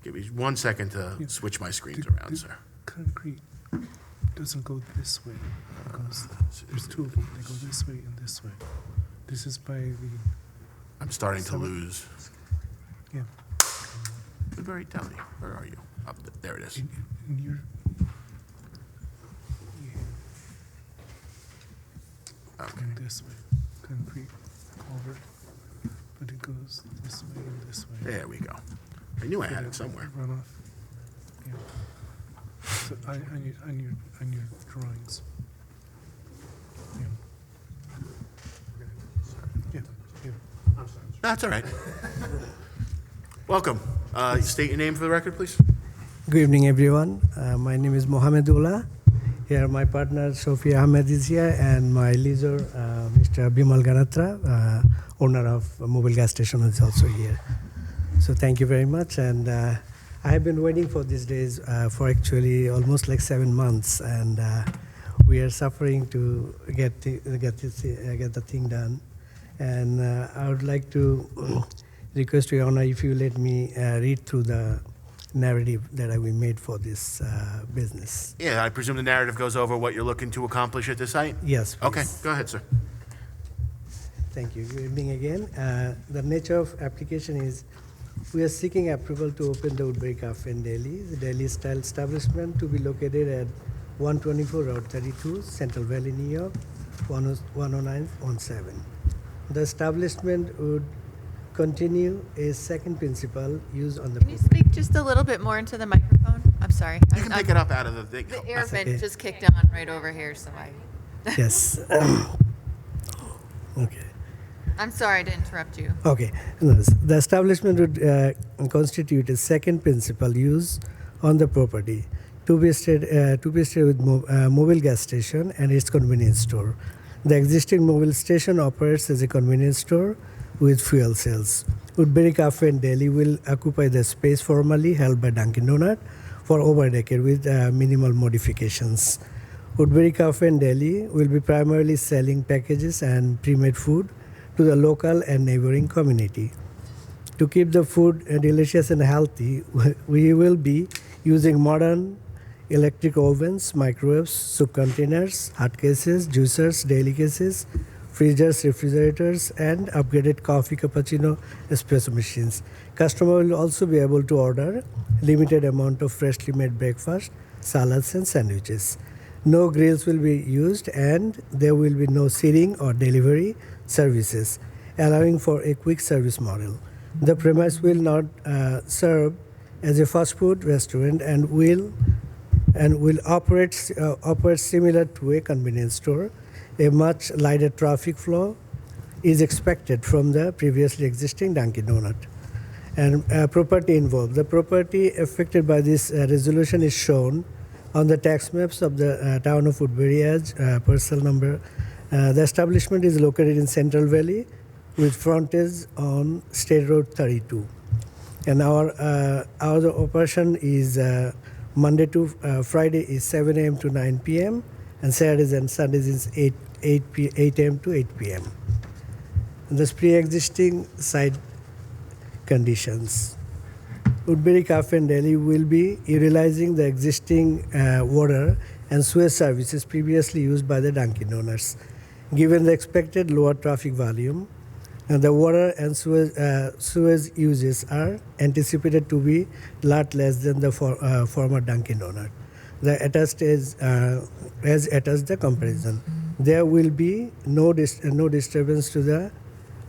Give me 1 second to switch my screens around, sir. Concrete doesn't go this way, because there's two of them, they go this way and this way. This is by the, I'm starting to lose. yeah, Woodbury Deli, where are you? Up there it is. in your, Okay. in this way, concrete culvert, but it goes this way and this way. There we go. I knew I had it somewhere. Runoff, yeah. So on your drawings. Yeah. Yeah, yeah. That's all right. Welcome. State your name for the record, please. Good evening, everyone. My name is Mohamedullah. Here, my partner Sophia Ahmed is here, and my leaser, Mr. Bimal Ganatra, owner of a mobile gas station, is also here. So thank you very much. And I have been waiting for these days for actually almost like 7 months, and we are suffering to get the thing done. And I would like to request Your Honor if you let me read through the narrative that we made for this business. Yeah, I presume the narrative goes over what you're looking to accomplish at this site? Yes, please. Okay, go ahead, sir. Thank you. Good evening again. The nature of application is we are seeking approval to open the Woodbury Cafe and Deli, the Delhi-style establishment to be located at 124 Route 32, Central Valley, New York, 10917. The establishment would continue a second principal use on the Can you speak just a little bit more into the microphone? I'm sorry. You can pick it up out of the thing. The air vent okay. just kicked on right over here, so Yes. Okay. I'm sorry to interrupt you. Okay. No, the establishment would constitute a second principal use on the property to be stayed with mobile gas station and its convenience store. The existing mobile station operates as a convenience store with fuel sales. Woodbury Cafe and Deli will occupy the space formerly held by Dunkin' Donut for over a decade with minimal modifications. Woodbury Cafe and Deli will be primarily selling packages and pre-made food to the local and neighboring community. To keep the food delicious and healthy, we will be using modern electric ovens, microwaves, soup containers, hot cases, juicers, deli cases, freezers, refrigerators, and upgraded coffee, cappuccino, espresso machines. Customer will also be able to order limited amount of freshly made breakfast, salads, and sandwiches. No grills will be used, and there will be no seating or delivery services, allowing for a quick service model. The premise will not serve as a fast food restaurant and will operate similar to a convenience store. A much lighter traffic flow is expected from the previously existing Dunkin' Donut. And property involved. The property affected by this resolution is shown on the tax maps of the town of Woodbury as parcel number. The establishment is located in Central Valley with frontage on State Road 32. And our operation is Monday to Friday is 7 a.m. to 9 p.m. and Saturdays and Sundays is 8 a.m. to 8 p.m. And this pre-existing site conditions. Woodbury Cafe and Deli will be utilizing the existing water and sewage services previously used by the Dunkin' Donuts. Given the expected lower traffic volume, the water and sewage uses are anticipated to be a lot less than the former Dunkin' Donut. The attached is as attached the comparison. There will be no disturbance to the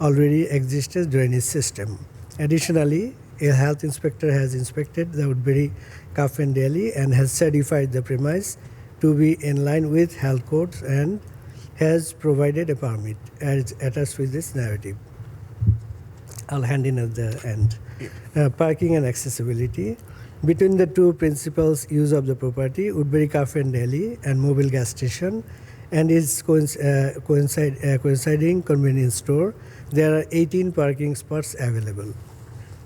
already existing drainage system. Additionally, a health inspector has inspected the Woodbury Cafe and Deli and has certified the premise to be in line with health codes and has provided a permit as attached with this narrative. I'll hand in at the end. Parking and accessibility. Between the two principals use of the property, Woodbury Cafe and Deli and mobile gas station and its coinciding convenience store, there are 18 parking spots available.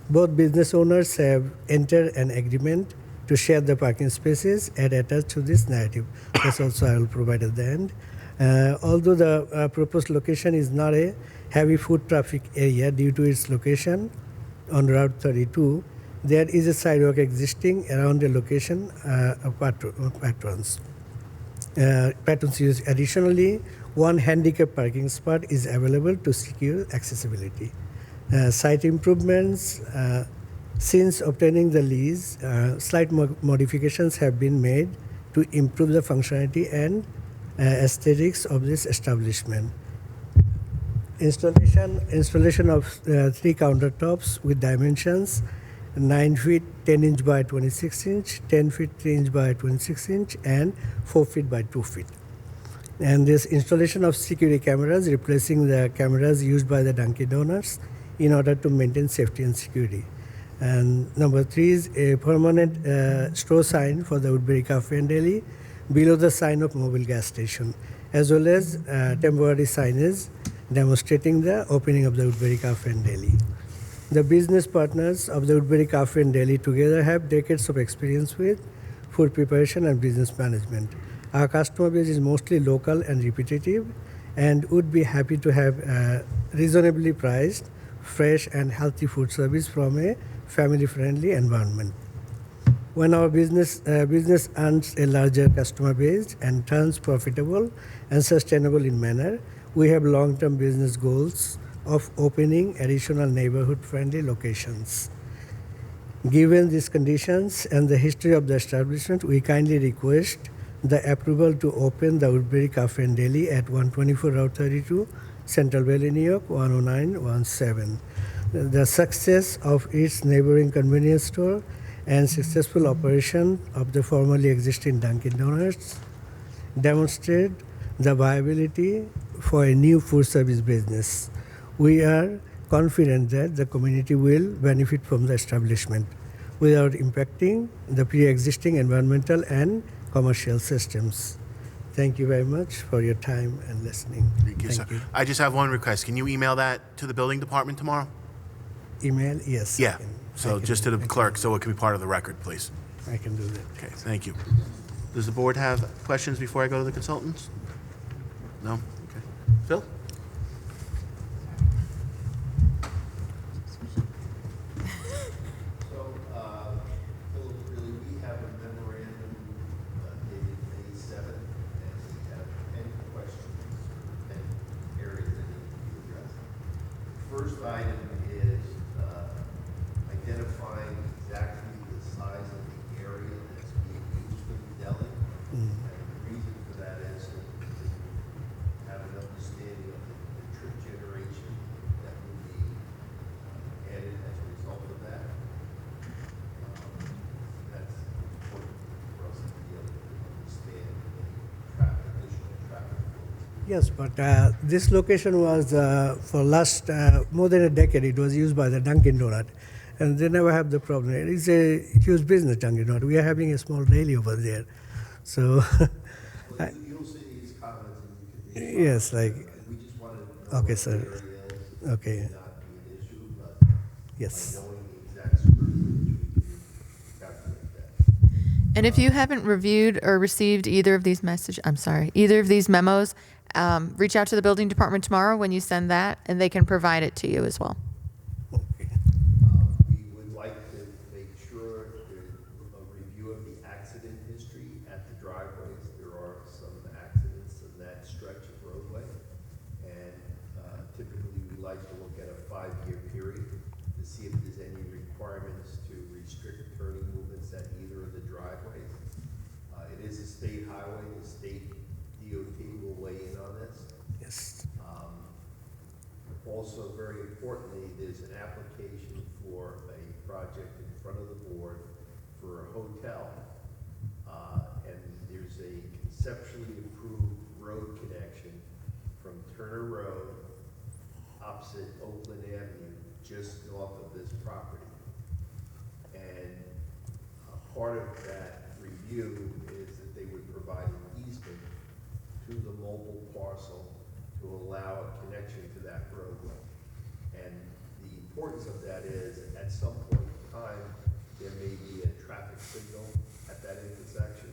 Both business owners have entered an agreement to share the parking spaces and attached to this narrative. That's also I will provide at the end. Although the proposed location is not a heavy foot traffic area due to its location on Route 32, there is a sidewalk existing around the location of patrons. Patrons use. Additionally, one handicap parking spot is available to secure accessibility. Site improvements. Since obtaining the lease, slight modifications have been made to improve the functionality and aesthetics of this establishment. Installation of 3 countertops with dimensions 9 feet 10 inch by 26 inch, 10 feet 3 inch by 26 inch, and 4 feet by 2 feet. And this installation of security cameras replacing the cameras used by the Dunkin' Donuts in order to maintain safety and security. And number 3 is a permanent store sign for the Woodbury Cafe and Deli below the sign of mobile gas station, as well as temporary signage demonstrating the opening of the Woodbury Cafe and Deli. The business partners of the Woodbury Cafe and Deli together have decades of experience with food preparation and business management. Our customer base is mostly local and repetitive and would be happy to have reasonably priced, fresh and healthy food service from a family-friendly environment. When our business earns a larger customer base and turns profitable and sustainable in manner, we have long-term business goals of opening additional neighborhood-friendly locations. Given these conditions and the history of the establishment, we kindly request the approval to open the Woodbury Cafe and Deli at 124 Route 32, Central Valley, New York, 10917. The success of its neighboring convenience store and successful operation of the formerly existing Dunkin' Donuts demonstrate the viability for a new food service business. We are confident that the community will benefit from the establishment without impacting the pre-existing environmental and commercial systems. Thank you very much for your time and listening. Thank you, sir. I just have one request. Can you email that to the building department tomorrow? Email, yes. Yeah. So just to the clerk, so it can be part of the record, please. I can do that. Okay, thank you. Does the board have questions before I go to the consultants? No? Okay. Phil? Philip, really, we have a memorandum dated May 7th, and we have 10 questions, 10 areas that need to be addressed. First item is identifying exactly the size of the area that's being used for the deli. And the reason Yes, but this location was for last more than a decade. It was used by the Dunkin' Donut, and they never have the problem. It is a huge business, Dunkin' Donut. We are having a small daily over there, so You'll see these comments and you can. yes, like We just wanted to know okay, what sir. the area is. Okay, Not be an issue, but by yes. knowing the exact square footage, we can calculate that. And if you haven't reviewed or received either of these either of these memos, reach out to the building department tomorrow when you send that, and they can provide it to you as well. Okay. We would like to make sure there's a review of the accident history at the driveways. There are some accidents in that stretch of roadway. And typically, we like to look at a 5-year period to see if there's any requirements to restrict turning movements at either of the driveways. It is a state highway, the state DOT will weigh in on this. Yes. Also, very importantly, there's an application for a project in front of the board for a hotel. And there's a conceptually approved road connection from Turner Road opposite Oakland Avenue, just north of this property. And part of that review is that they would provide an easement to the mobile parcel to allow a connection to that roadway. And the importance of that is, at some point in time, there may be a traffic signal at that intersection,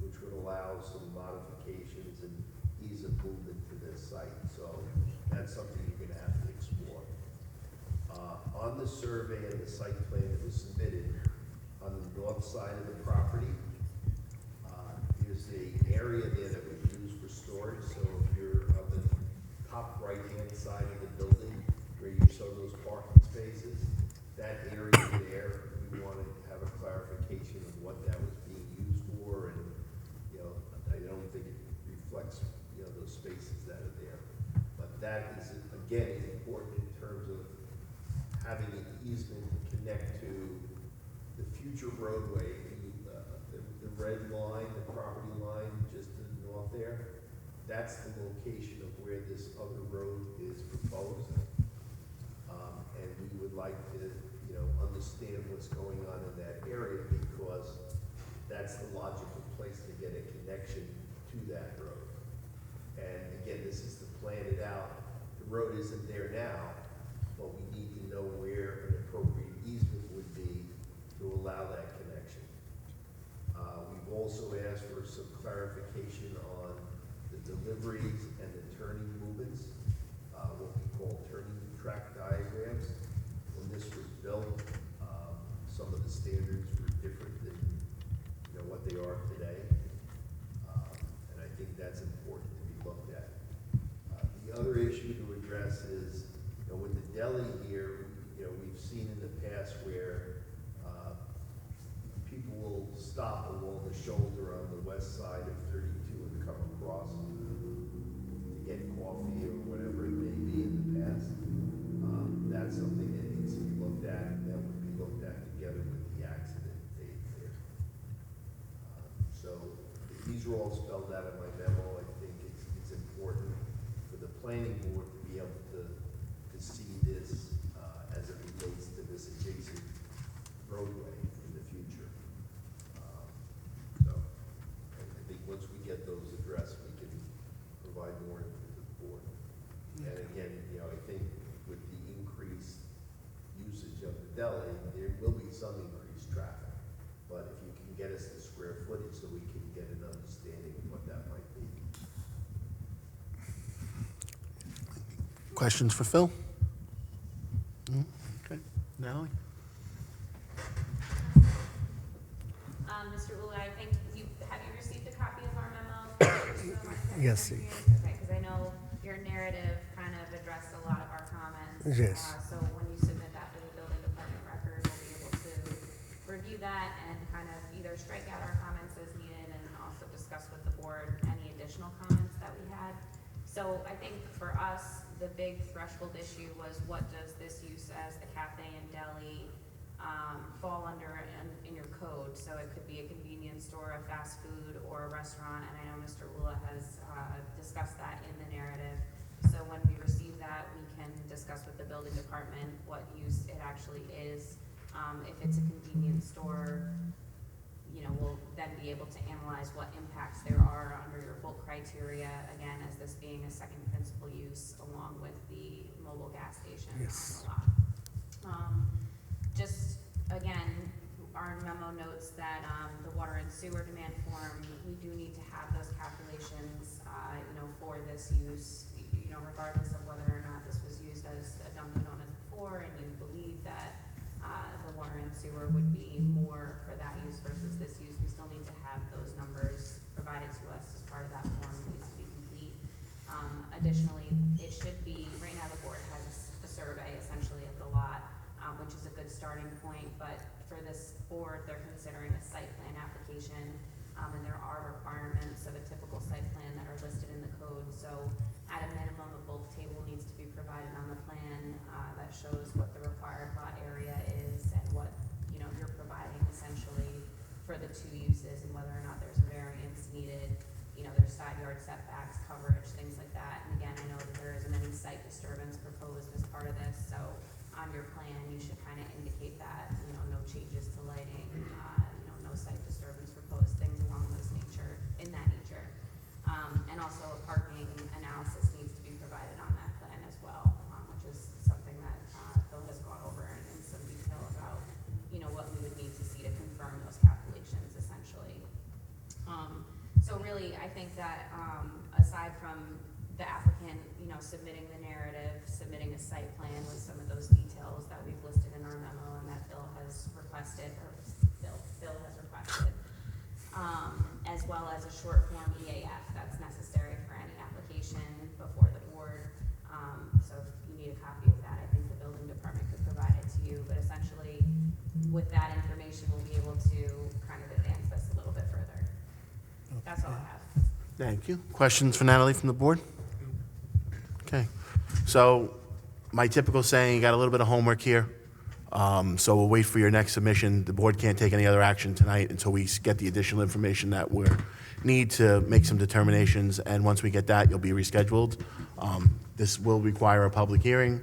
which would allow some modifications and ease of movement to this site. So that's something you're gonna have to explore. On the survey and the site plan that was submitted, on the north side of the property, there's an area there that we use for storage. So if you're on the top right-hand side of the building where you show those parking spaces, that area there, we want to have a clarification of what that was being used for, and, you know, I don't think it reflects, you know, those spaces that are there. But that is, again, is important in terms of having an easement to connect to the future roadway, the red line, the property line just to the north there. That's the location of where this other road is proposed. And we would like to, you know, understand what's going on in that area, because that's the logical place to get a connection to that road. And again, this is to plan it out. The road isn't there now, but we need to know where an appropriate easement would be to allow that connection. We've also asked for some clarification on the deliveries and the turning movements, what we call turning track diagrams. When this was built, some of the standards were different than, you know, what they are today. And I think that's important to be looked at. The other issue to address is, you know, with the deli here, you know, we've seen in the past where people will stop along the shoulder on the west side of 32 and come across to get coffee or whatever it may be in the past. That's something that needs to be looked at, and that would be looked at together with the accident date there. So these are all spelled out in my memo. I think it's important for the planning board to be able to see this as it relates to this adjacent roadway in the future. So I think once we get those addressed, we can provide more input to the board. And again, you know, I think with the increased usage of the deli, there will be some increased traffic. But if you can get us the square footage so we can get an understanding of what that might be. Questions for Phil? Okay. Natalie? Mr. Ula, I think have you received a copy of our memo? Yes. Okay, because I know your narrative kind of addressed a lot of our comments. Yes. So when you submit that to the building department record, we'll be able to review that and kind of either strike out our comments as needed and also discuss with the board any additional comments that we had. So I think for us, the big threshold issue was what does this use as the cafe and deli fall under in your code? So it could be a convenience store, a fast food, or a restaurant, and I know Mr. Ula has discussed that in the building department what use it actually is. If it's a convenience store, you know, we'll then be able to analyze what impacts there are under your bulk criteria, again, as this being a second principal use along with the mobile gas station Yes. on the lot. Just, again, our memo notes that the water and sewer demand form, we do need to have those calculations, you know, for this use, you know, regardless of whether or not this was used as a Dunkin' Donuts before, and you believe that the water and sewer would be more for that use versus this use, we still need to have those numbers provided to us as part of that form. It needs to be complete. Additionally, it should be, right now the board has a survey essentially of the lot, which is a good starting point, but for this board, they're considering a site plan application, and there are requirements of a typical site plan that are listed in the code. So at a minimum, a bulk table needs to be provided on the plan that shows what the required lot area is and what, you know, you're providing essentially for the two uses and whether or not there's a variance needed. You know, there's side yard setbacks, coverage, things like that. And again, I know that there isn't any site disturbance proposed as part of this, so on your plan, you should kind of indicate that, you know, no changes to lighting, you know, no site disturbance proposed, things along in that nature. And also a parking analysis needs to be provided on that plan as well, which is something that Phil has gone over in some detail about, you know, what we would need to see to confirm those calculations essentially. So really, I think that aside from the applicant, you know, submitting the narrative, submitting a site plan with some of those details that we've listed in our memo and that Phil has requested, as well as a short form EAF that's necessary for any application before the board. So if you need a copy of that, I think the building department could provide it to you. But essentially, with that information, we'll be able to kind of advance this a little bit further. That's all I have. Thank you. Questions for Natalie from the board? Okay. So my typical saying, you got a little bit of homework here. So we'll wait for your next submission. The board can't take any other action tonight until we get the additional information that we need to make some determinations. And once we get that, you'll be rescheduled. This will require a public hearing.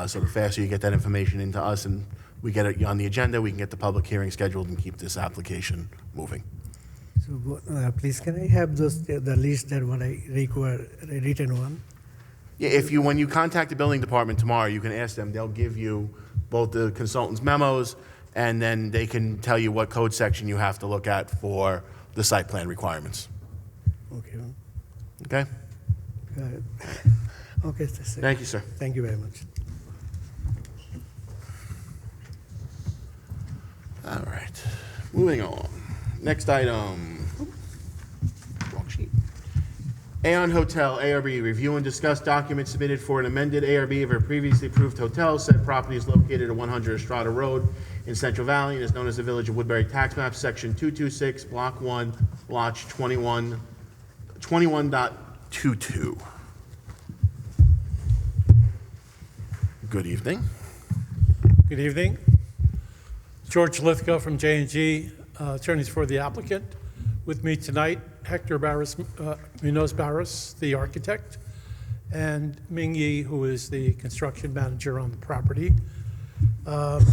So the faster you get that information into us and we get it on the agenda, we can get the public hearing scheduled and keep this application moving. So please, can I have those the list that what I require, a written one? Yeah, when you contact the building department tomorrow, you can ask them. They'll give you both the consultant's memos, and then they can tell you what code section you have to look at for the site plan requirements. Okay. Okay? Got it. Okay, that's it. Thank you, sir. Thank you very much. All right. Moving on. Next item. Wrong sheet. Aon Hotel, ARB, review and discuss documents submitted for an amended ARB of a previously approved hotel. Said property is located at 100 Estrada Road in Central Valley and is known as the Village of Woodbury Tax Map, Section 226, Block 1, Lot 21.22. Good evening. Good evening. George Lithgow from J&G, attorneys for the applicant. With me tonight, Hector Barros, Munoz Barros, the architect, and Ming Yi, who is the construction manager on the property. The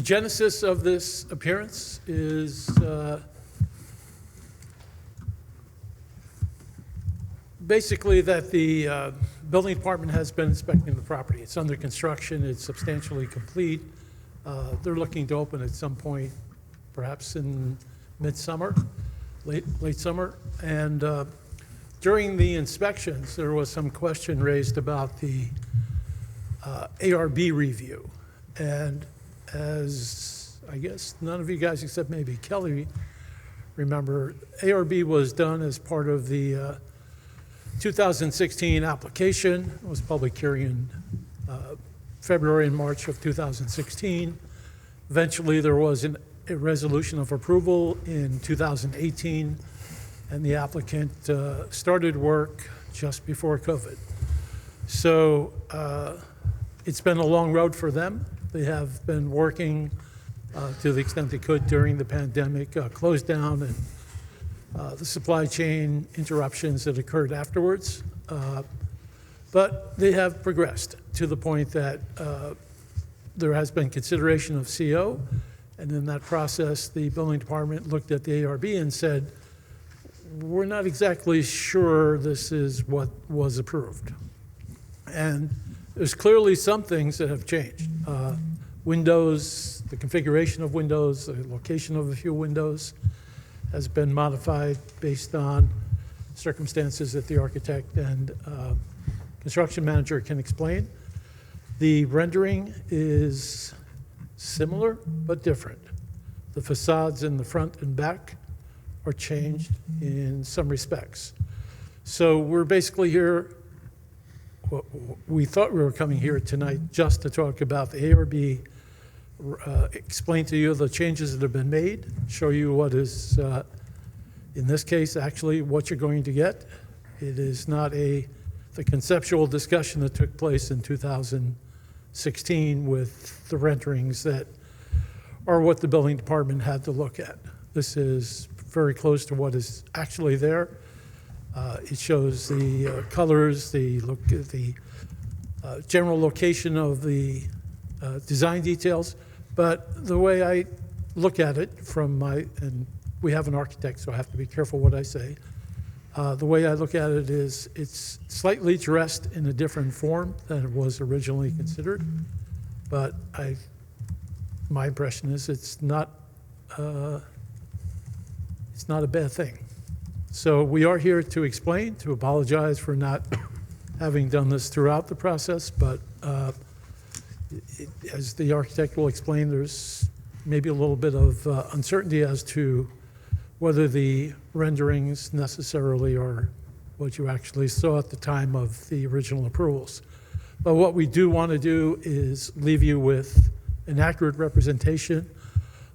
genesis of this appearance is basically that the building department has been inspecting the property. It's under construction, it's substantially complete. They're looking to open at some point, perhaps in midsummer, late summer. And during the inspections, there was some question raised about the ARB review. And as I guess none of you guys except maybe Kelly remember, ARB was done as part of the 2016 application. It was public hearing in February and March of 2016. Eventually, there was a resolution of approval in 2018, and the applicant started work just before COVID. So it's been a long road for them. They have been working to the extent they could during the pandemic, closed down, and the supply chain interruptions that occurred afterwards. But they have progressed to the point that there has been consideration of CO, and in that process, the building department looked at the ARB and said, we're not exactly sure this is what was approved. And there's clearly some things that have changed. Windows, the configuration of windows, the location of a few windows has been modified based on circumstances that the architect and construction manager can explain. The rendering is similar but different. The facades in the front and back are changed in some respects. So we're basically here, we thought we were coming here tonight just to talk about the ARB, explain to you the changes that have been made, show you what is, in this case, actually what you're going to get. It is not the conceptual discussion that took place in 2016 with the renderings that are what the building department had to look at. This is very close to what is actually there. It shows the colors, the general location of the design details. But the way I look at it and we have an architect, so I have to be careful what I say. The way I look at it is it's slightly dressed in a different form than it was originally considered. But my impression is it's not a bad thing. So we are here to explain, to apologize for not having done this throughout the process, but as the architect will explain, there's maybe a little bit of uncertainty as to whether the renderings necessarily are what you actually saw at the time of the original approvals. But what we do want to do is leave you with an accurate representation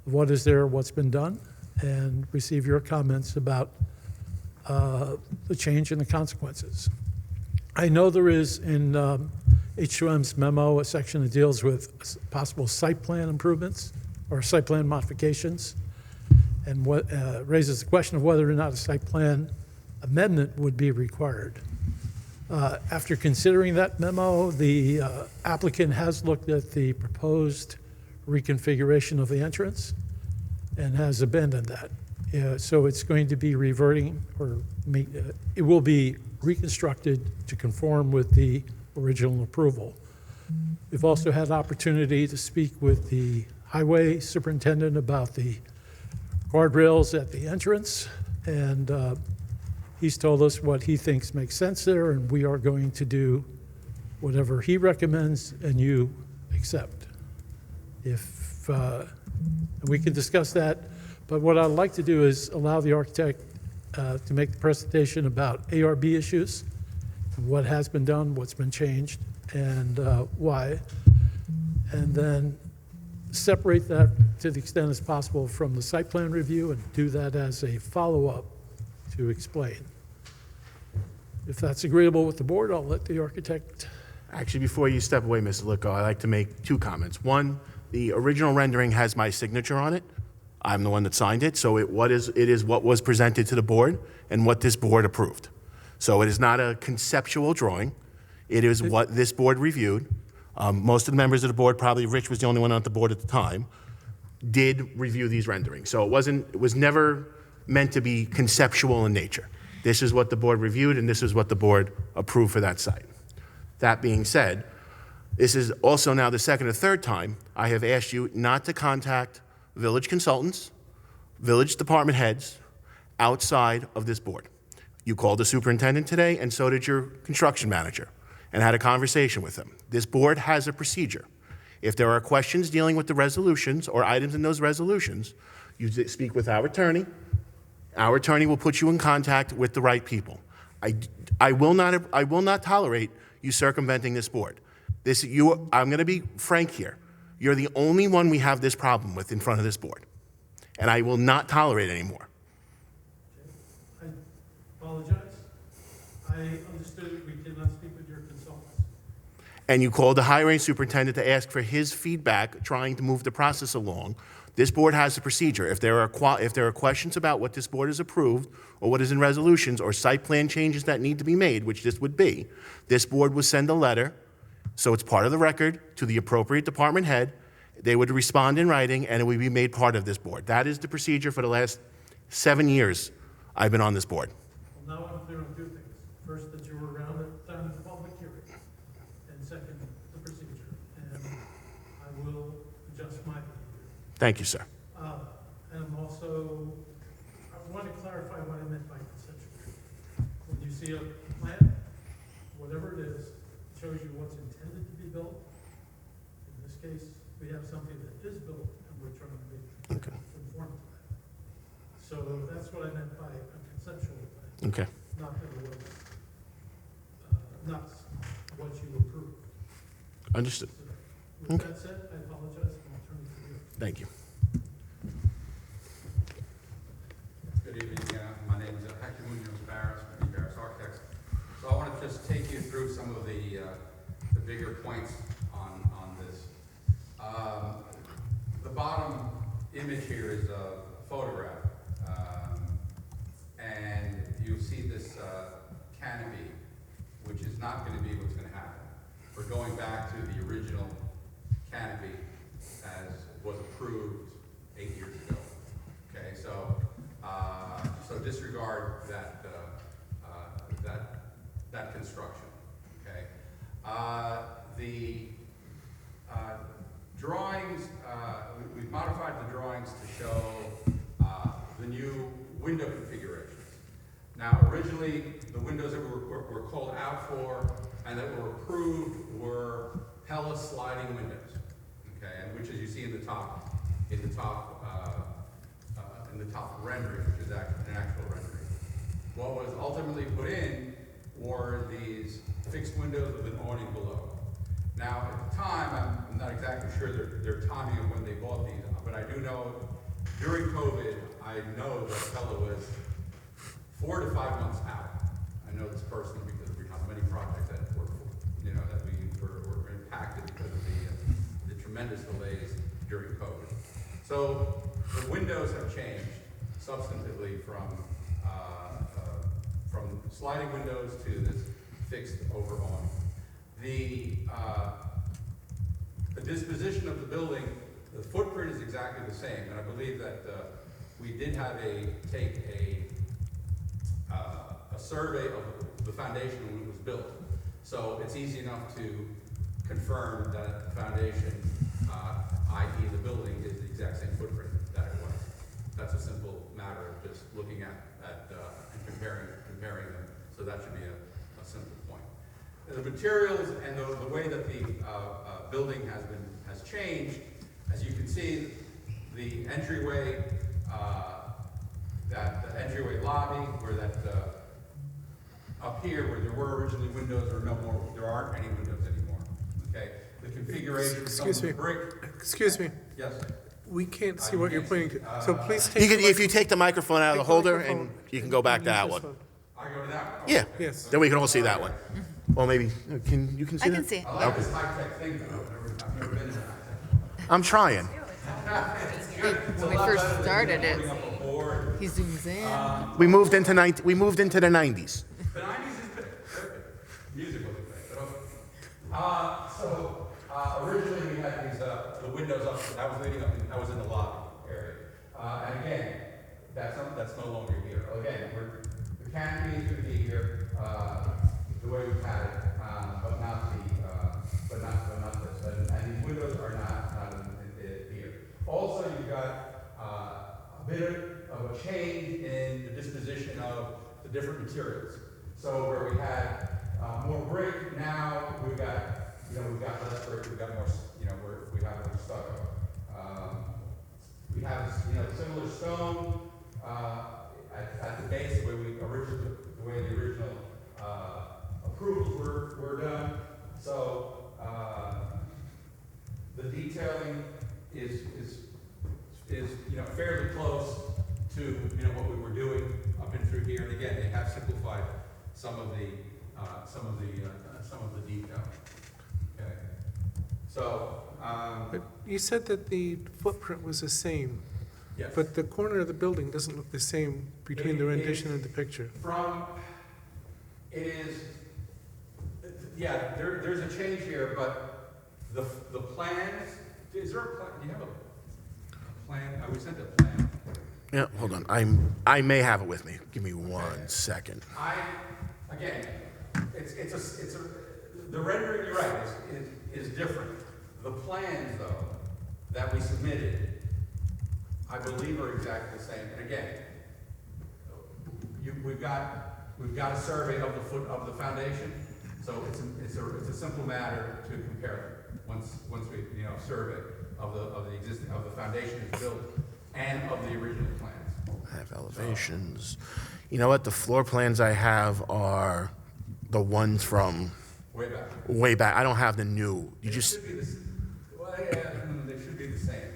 of what is there, what's been done, and receive your comments about the change and the consequences. I know there is in H2M's memo a section that deals with possible site plan improvements or site plan modifications, and what raises the question of whether or not a site plan amendment would be required. After considering that memo, the applicant has looked at the proposed reconfiguration of the entrance and has abandoned that. So it's going to be reverting, or it will be reconstructed to conform with the original approval. We've also had opportunity to speak with the highway superintendent about the guardrails at the entrance, and he's told us what he thinks makes sense there, and we are going to do whatever he recommends and you accept. If we can discuss that, but what I'd like to do is allow the architect to make the presentation about ARB issues, what has been done, what's been changed, and why, and then separate that to the extent as possible from the site plan review and do that as a follow-up to explain. If that's agreeable with the board, I'll let the architect. Actually, before you step away, Mr. Litko, I'd like to make two comments. One, the original rendering has my signature on it. I'm the one that signed it, so it is what was presented to the board and what this board approved. So it is not a conceptual drawing. It is what this board reviewed. Most of the members of the board, probably Rich was the only one on the board at the time, did review these renderings. So it was never meant to be conceptual in nature. This is what the board reviewed, and this is what the board approved for that site. That being said, this is also now the second or third time I have asked you not to contact village consultants, village department heads outside of this board. You called the superintendent today, and so did your construction manager, and had a conversation with them. This board has a procedure. If there are questions dealing with the resolutions or items in those resolutions, you speak with our attorney. Our attorney will put you in contact with the right people. I will not tolerate you circumventing this board. I'm going to be frank here. You're the only one we have this problem with in front of this board, and I will not tolerate it anymore. I apologize. I understood we cannot speak with your consultants. and you called the hiring superintendent to ask for his feedback, trying to move the process along, this board has a procedure. If there are questions about what this board has approved, or what is in resolutions, or site plan changes that need to be made, which this would be, this board will send a letter, so it's part of the record, to the appropriate department head. They would respond in writing, and it would be made part of this board. That is the procedure for the last 7 years I've been on this board. Well, now I'm clear on two things. First, that you were around at the time of the public hearing, and second, the procedure. And I will adjust my behavior. Thank you, sir. And I'm also, I want to clarify what I meant by conceptual. When you see a plan, whatever it is, it shows you what's intended to be built. In this case, we have something that is built, and we're trying to be conform to that. So that's what I meant by a conceptual plan. Okay. Not that it was, not what you approved. Understood. So, with that said, I apologize, and I'll turn it to you. Thank you. Good evening. My name is Hector Munoz Barris, from the Barris Architects. So I want to just take you through some of the bigger points on this. The bottom image here is a photograph, and you see this canopy, which is not going to be what's going to happen. We're going back to the original canopy as was approved 8 years ago. Okay, so disregard that construction. Okay, the drawings, we've modified the drawings to show the new window configurations. Now, originally, the windows that were called out for and that were approved were Pella sliding windows. Okay, and which, as you see in the top rendering, which is an actual rendering. What was ultimately put in were these fixed windows with an awning below. Now, at the time, I'm not exactly sure their timing of when they bought these, but I do know during COVID, I know that Pella was 4 to 5 months out. I know this personally because we have many projects that were, that we were impacted because of the tremendous delays during COVID. So the windows have changed substantively from sliding windows to this fixed over awning. The disposition of the building, the footprint is exactly the same, and I believe that we did have take a survey of the foundation when it was built. So it's easy enough to confirm that the foundation, i.e. the building, is the exact same footprint that it was. That's a simple matter of just looking at and comparing them. So that should be a simple point. The materials and the way that the building has changed, as you can see, the entryway, the entryway lobby, where that up here where there were originally windows, there aren't any windows anymore. Okay, the configuration. Excuse me. Excuse me. Yes. We can't see what you're pointing to. So please take. If you take the microphone out of the Take the holder, microphone and you can go back to use that this one. I go to that one. Yeah. Yes. Then we can all see that one. Well, maybe can see I that? can see it. I like this high-tech thing, though. I've never been to that. I'm trying. When we first started it, Putting up a board. he zooms in. We moved into the 90s. The 90s is good. Music wasn't great, but okay. Originally we had these the windows up. That was leading up. I was in the lobby area, and again, that's no longer here. Again, the canopy is going to be here the way we've had it, but not this. And these windows are not in here. Also, you've got a bit of a change in the disposition of the different materials. So where we had more brick, now we've got less brick. We've got more, we have more stucco. We have similar stone at the base the way the original approvals were done. So the detailing is fairly close to what we were doing up and through here. And again, they have simplified some of the detail. Okay? So, But you said that the footprint was the same, yes. but the corner of the building doesn't look the same between the rendition and the picture. It is, yeah, there's a change here, but the plans, is there a plan, do you have a plan? We sent a plan. Yeah, hold on. I may have it with me. Give me 1 second. Again, the rendering, you're right, is different. The plans, though, that we submitted, I believe are exactly the same. And again, we've got a survey of the foundation, so it's a simple matter to compare once we, survey of the foundation is built and of the original plans. I have elevations. You know what? The floor plans I have are the ones from Way back. way back. I don't have the new. You just. They should be the same.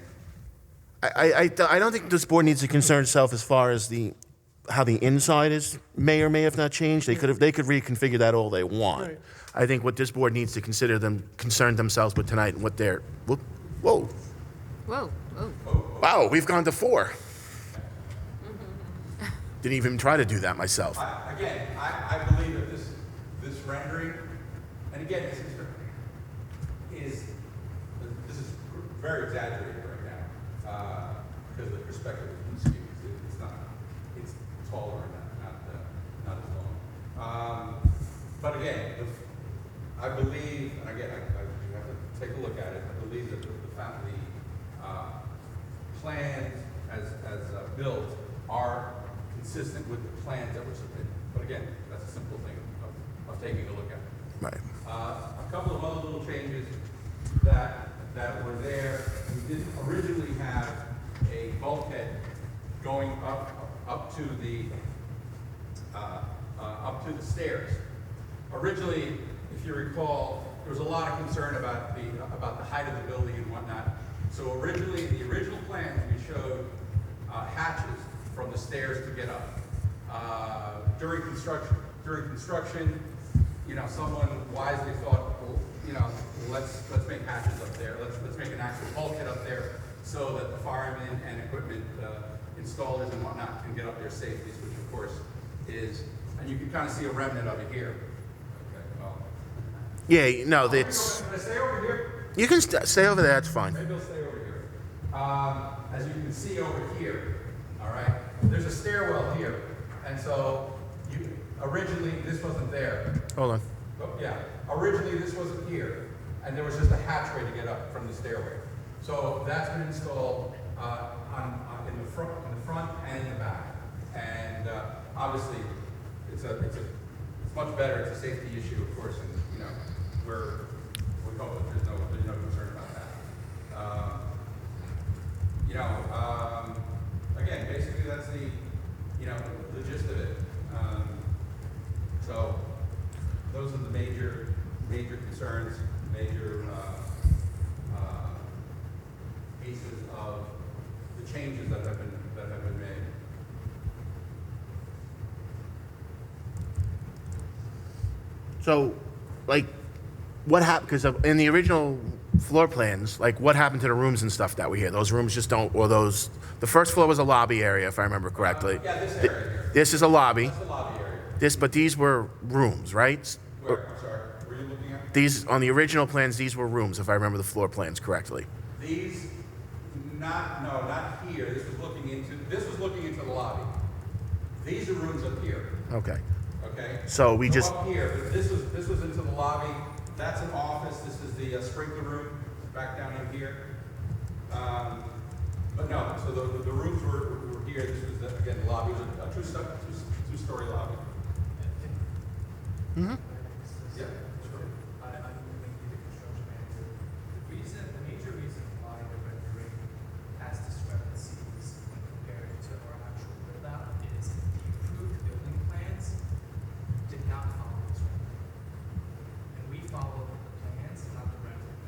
I don't think this board needs to concern itself as far as how the inside may or may have not changed. They could reconfigure that all they want. Right. I think what this board needs to concern themselves with tonight and what they're. Whoa. Whoa, whoa. Wow, we've gone to 4. Didn't even try to do that myself. Again, I believe that this rendering, and again, this is very exaggerated right now, because the perspective of the it's taller and not as long. But again, I believe, and again, you have to take a look at it, I believe that the plans as built are consistent with the plans that were submitted. But again, that's a simple thing of taking a look at. Right. A couple of other little changes that were there. We did originally have a bulkhead going up to the stairs. Originally, if you recall, there was a lot of concern about the height of the building and whatnot. So originally, in the original plans, we showed hatches from the stairs to get up. During construction, someone wisely thought, well, let's make hatches up there. Let's make an actual bulkhead up there so that the firemen and equipment installers and whatnot can get up there safely, which of course is, and you can kind of see a remnant of it here. Okay, well. Yeah, no, it's. Can I stay over here? You can stay over there. That's fine. Maybe I'll stay over here. As you can see over here, all right, there's a stairwell here. And so originally this wasn't there. Hold on. Oh, yeah, originally this wasn't here. And there was just a hatchway to get up from the stairway. So that's been installed in the front and in the back. And obviously it's much better. It's a safety issue, of course, and we hope that there's no concern about that. Again, basically that's the gist of it. So those are the major concerns, major pieces of the changes that have been made. So, what happened? Because in the original floor plans, what happened to the rooms and stuff that we hear? Those rooms just don't, or those. The first floor was a lobby area, if I remember correctly. Yeah, this area here. This is a lobby. That's the lobby area. But these were rooms, right? Where? I'm sorry. Were you looking at? These on the original plans. These were rooms, if I remember the floor plans correctly. These, not here. This was looking into the lobby. These are rooms up here. Okay. Okay. So we just. Up here. But this was into the lobby. That's an office. This is the sprinkler room back down in here. But no. So the rooms were here. This was again the lobby. It was a two-story lobby. Mm-hmm. Yeah. The major reason why the rendering has discrepancies when compared to our actual build-out is the approved building plans did not follow this rendering. And we follow the plans, not the rendering.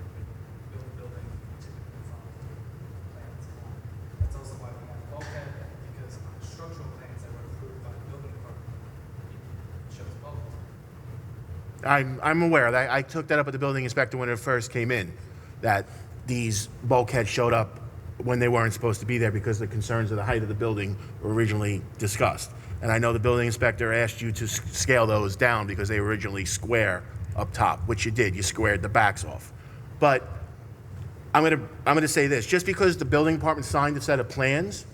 The building typically follows the plans. That's also why we have bulkhead, because on the structural plans that were approved by the building department, it shows bulkhead. I'm aware. I took that up with the building inspector when it first came in, that these bulkheads showed up when they weren't supposed to be there because the concerns of the height of the building were originally discussed. And I know the building inspector asked you to scale those down because they were originally square up top, which you did. You squared the backs off. But I'm gonna say this: just because the building department signed a set of plans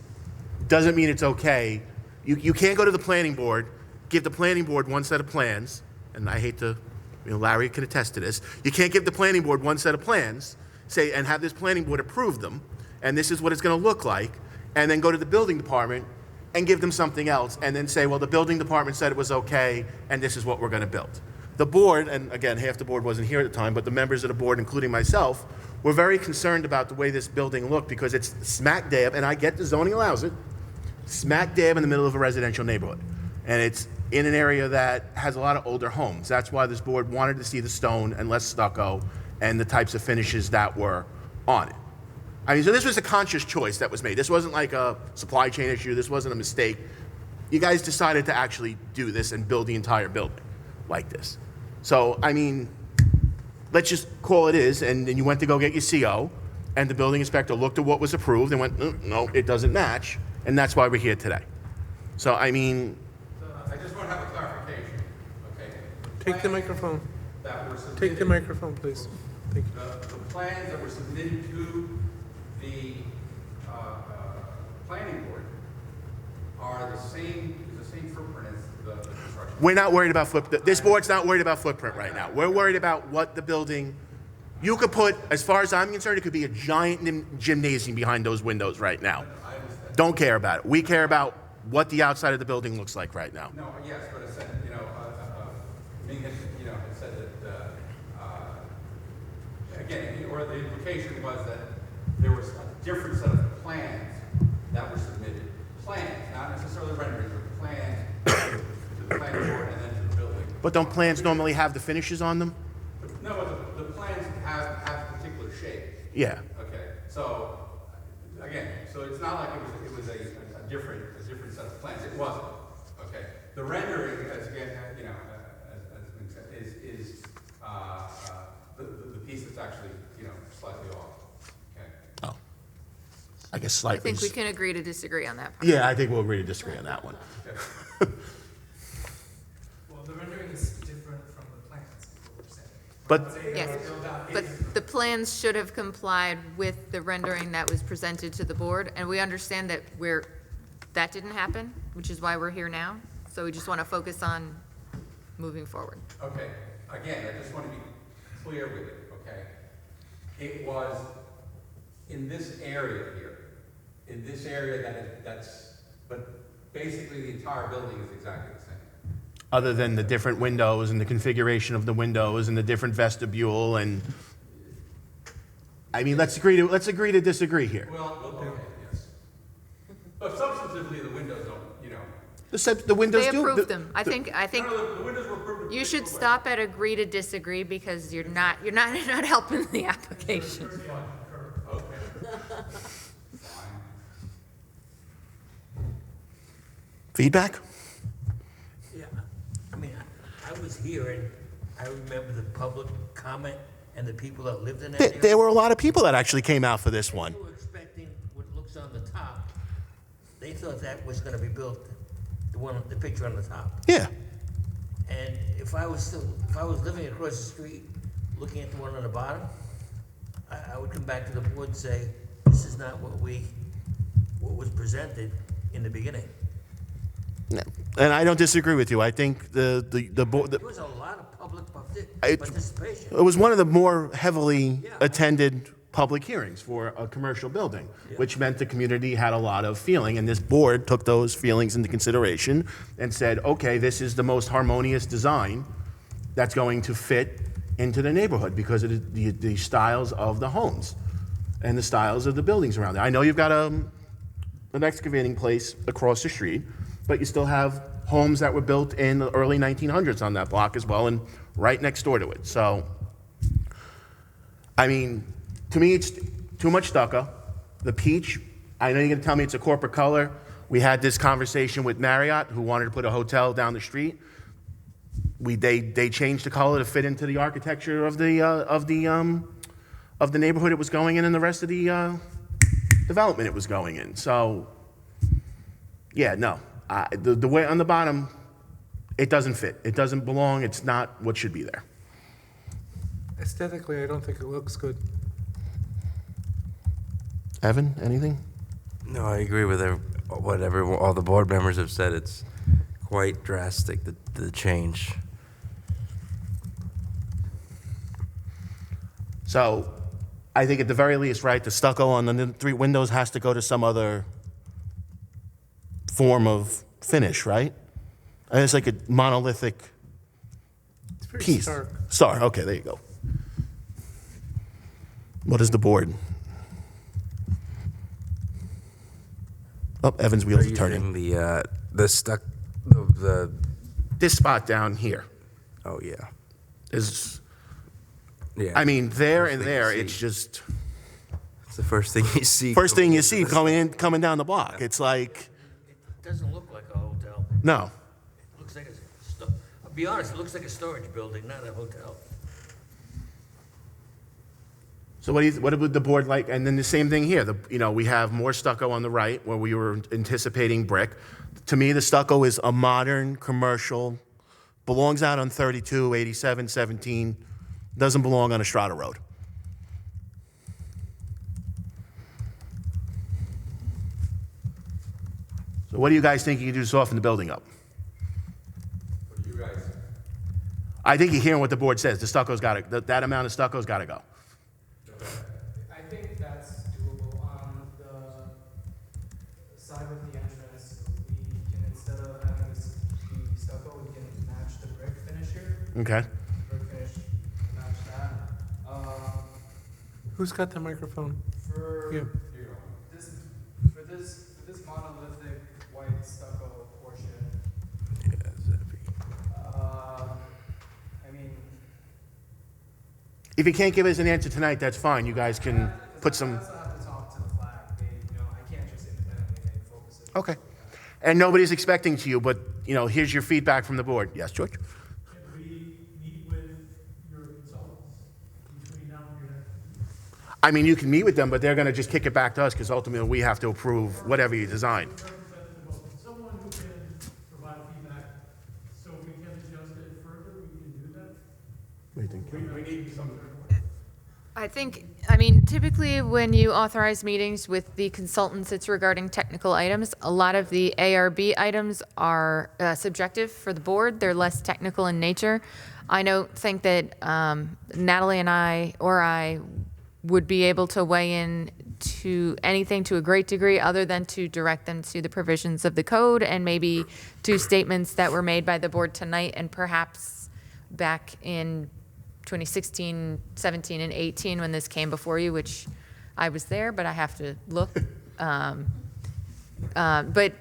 doesn't mean it's okay. You can't go to the planning board, give the planning board one set of plans, and I hate to, Larry can attest to this. You can't give the planning board one set of plans, say, and have this planning board approve them, and this is what it's going to look like, and then go to the building department and give them something else, and then say, well, the building department said it was okay, and this is what we're going to build. The board, and again, half the board wasn't here at the time, but the members of the board, including myself, were very concerned about the way this building looked because it's smack dab, and I get the zoning allows it, smack dab in the middle of a residential neighborhood. And it's in an area that has a lot of older homes. That's why this board wanted to see the stone and less stucco and the types of finishes that were on it. I mean, so this was a conscious choice that was made. This wasn't like a supply chain issue. This wasn't a mistake. You guys decided to actually do this and build the entire building like this. So, I mean, let's just call it is, and then you went to go get your CO, and the building inspector looked at what was approved and went, no, it doesn't match, and that's why we're here today. So, I mean, I just want to have a clarification, okay? Take the microphone. That were submitted. Take the microphone, please. Thank you. The plans that were submitted to the planning board are the same footprint as the construction. we're not worried about footprint. This board's not worried about footprint right now. We're worried about what the building, you could put, as far as I'm concerned, it could be a giant gymnasium behind those windows right now. Don't care about it. We care about what the outside of the building looks like right now. No, yes, but it said, Ming had, it said that, again, or the implication was that there was a different set of plans that were submitted. Plans, not necessarily renderings, but plans to the planning board and then to the building. But don't plans normally have the finishes on them? No, but the plans have a particular shape. Yeah. Okay, so, again, so it's not like it was a different set of plans. It wasn't, okay? The rendering, as again, as been said, is the piece that's actually, slightly off, okay? Oh. I guess I slightly. think we can agree to disagree on that part. Yeah, I think we'll agree to disagree on that one. Well, the rendering is different from the plans, is what we're saying. But Yes, but the plans should have complied with the rendering that was presented to the board, and we understand that that didn't happen, which is why we're here now. So we just want to focus on moving forward. Okay, again, I just want to be clear with it, okay? It was in this area here, but basically the entire building is exactly the same. other than the different windows and the configuration of the windows and the different vestibule and, I mean, let's agree to disagree here. Well, okay, yes. But substantively, the windows don't, The windows They do. approved them. I think the windows were approved. you should stop at agree to disagree because you're not helping the application. Okay. Fine. Feedback? Yeah, I mean, I was here and I remember the public comment and the people that lived in that area. There were a lot of people that actually came out for this one. They were expecting what looks on the top. They thought that was gonna be built, the picture on the top. Yeah. And if I was living across the street, looking at the one on the bottom, I would come back to the board and say, this is not what was presented in the beginning. No. And I don't disagree with you. I think the board, There was a lot of public It- participation. it was one of the more heavily attended public hearings for a commercial building, which meant the community had a lot of feeling, and this board took those feelings into consideration and said, okay, this is the most harmonious design that's going to fit into the neighborhood because of the styles of the homes and the styles of the buildings around there. I know you've got an excavating place across the street, but you still have homes that were built in the early 1900s on that block as well, and right next door to it. So, I mean, to me, it's too much stucco. The peach, I know you're going to tell me it's a corporate color. We had this conversation with Marriott, who wanted to put a hotel down the street. they changed the color to fit into the architecture of the neighborhood it was going in and the rest of the development it was going in. So, yeah, no, the way on the bottom, it doesn't fit. It doesn't belong. It's not what should be there. Aesthetically, I don't think it looks good. Evan, anything? No, I agree with all the board members have said. It's quite drastic, the change. So, I think at the very least, right, the stucco on the 3 windows has to go to some other form of finish, right? And it's like a monolithic It's very piece. stark. Okay, there you go. What is the board? Oh, Evan's Are wheels are you turning. saying the This spot down here oh yeah, is, yeah. I mean, there and First thing there, you it's see. just, It's the first thing you see. first thing you coming see into coming down the block. It's like, It doesn't look like a hotel. no. It looks like I'll be honest, it looks like a storage building, not a hotel. So what would the board like? And then the same thing here. We have more stucco on the right where we were anticipating brick. To me, the stucco is a modern commercial, belongs out on 32, 87, 17, doesn't belong on Estrada Road. So what do you guys think you can do to soften the building up? What do you guys think? I think you're hearing what the board says. The stucco's got to, that amount of stucco's got to go. I think that's doable. On the side of the entrance, we can, instead of having this be stucco, we can match the brick finish here. Okay. Brick finish, match that. Who's got the microphone? For Yeah. this, for this monolithic white stucco portion, I mean, If you can't give us an answer tonight, that's fine. You guys can put some. I also have to talk to the flag. I can't just independently make focus decisions. Okay. And nobody's expecting to you, but, here's your feedback from the board. Yes, George? Can we meet with your consultants between now and your next? I mean, you can meet with them, but they're going to just kick it back to us because ultimately we have to approve whatever you design. Someone who can provide feedback, so we can adjust it further, we can do that? What do you think? We need some. I mean, typically when you authorize meetings with the consultants, it's regarding technical items. A lot of the ARB items are subjective for the board. They're less technical in nature. I don't think that Natalie and I would be able to weigh in to anything to a great degree other than to direct them to the provisions of the code and maybe to statements that were made by the board tonight and perhaps back in 2016, 17, and 18 when this came before you, which I was there, but I have to look. But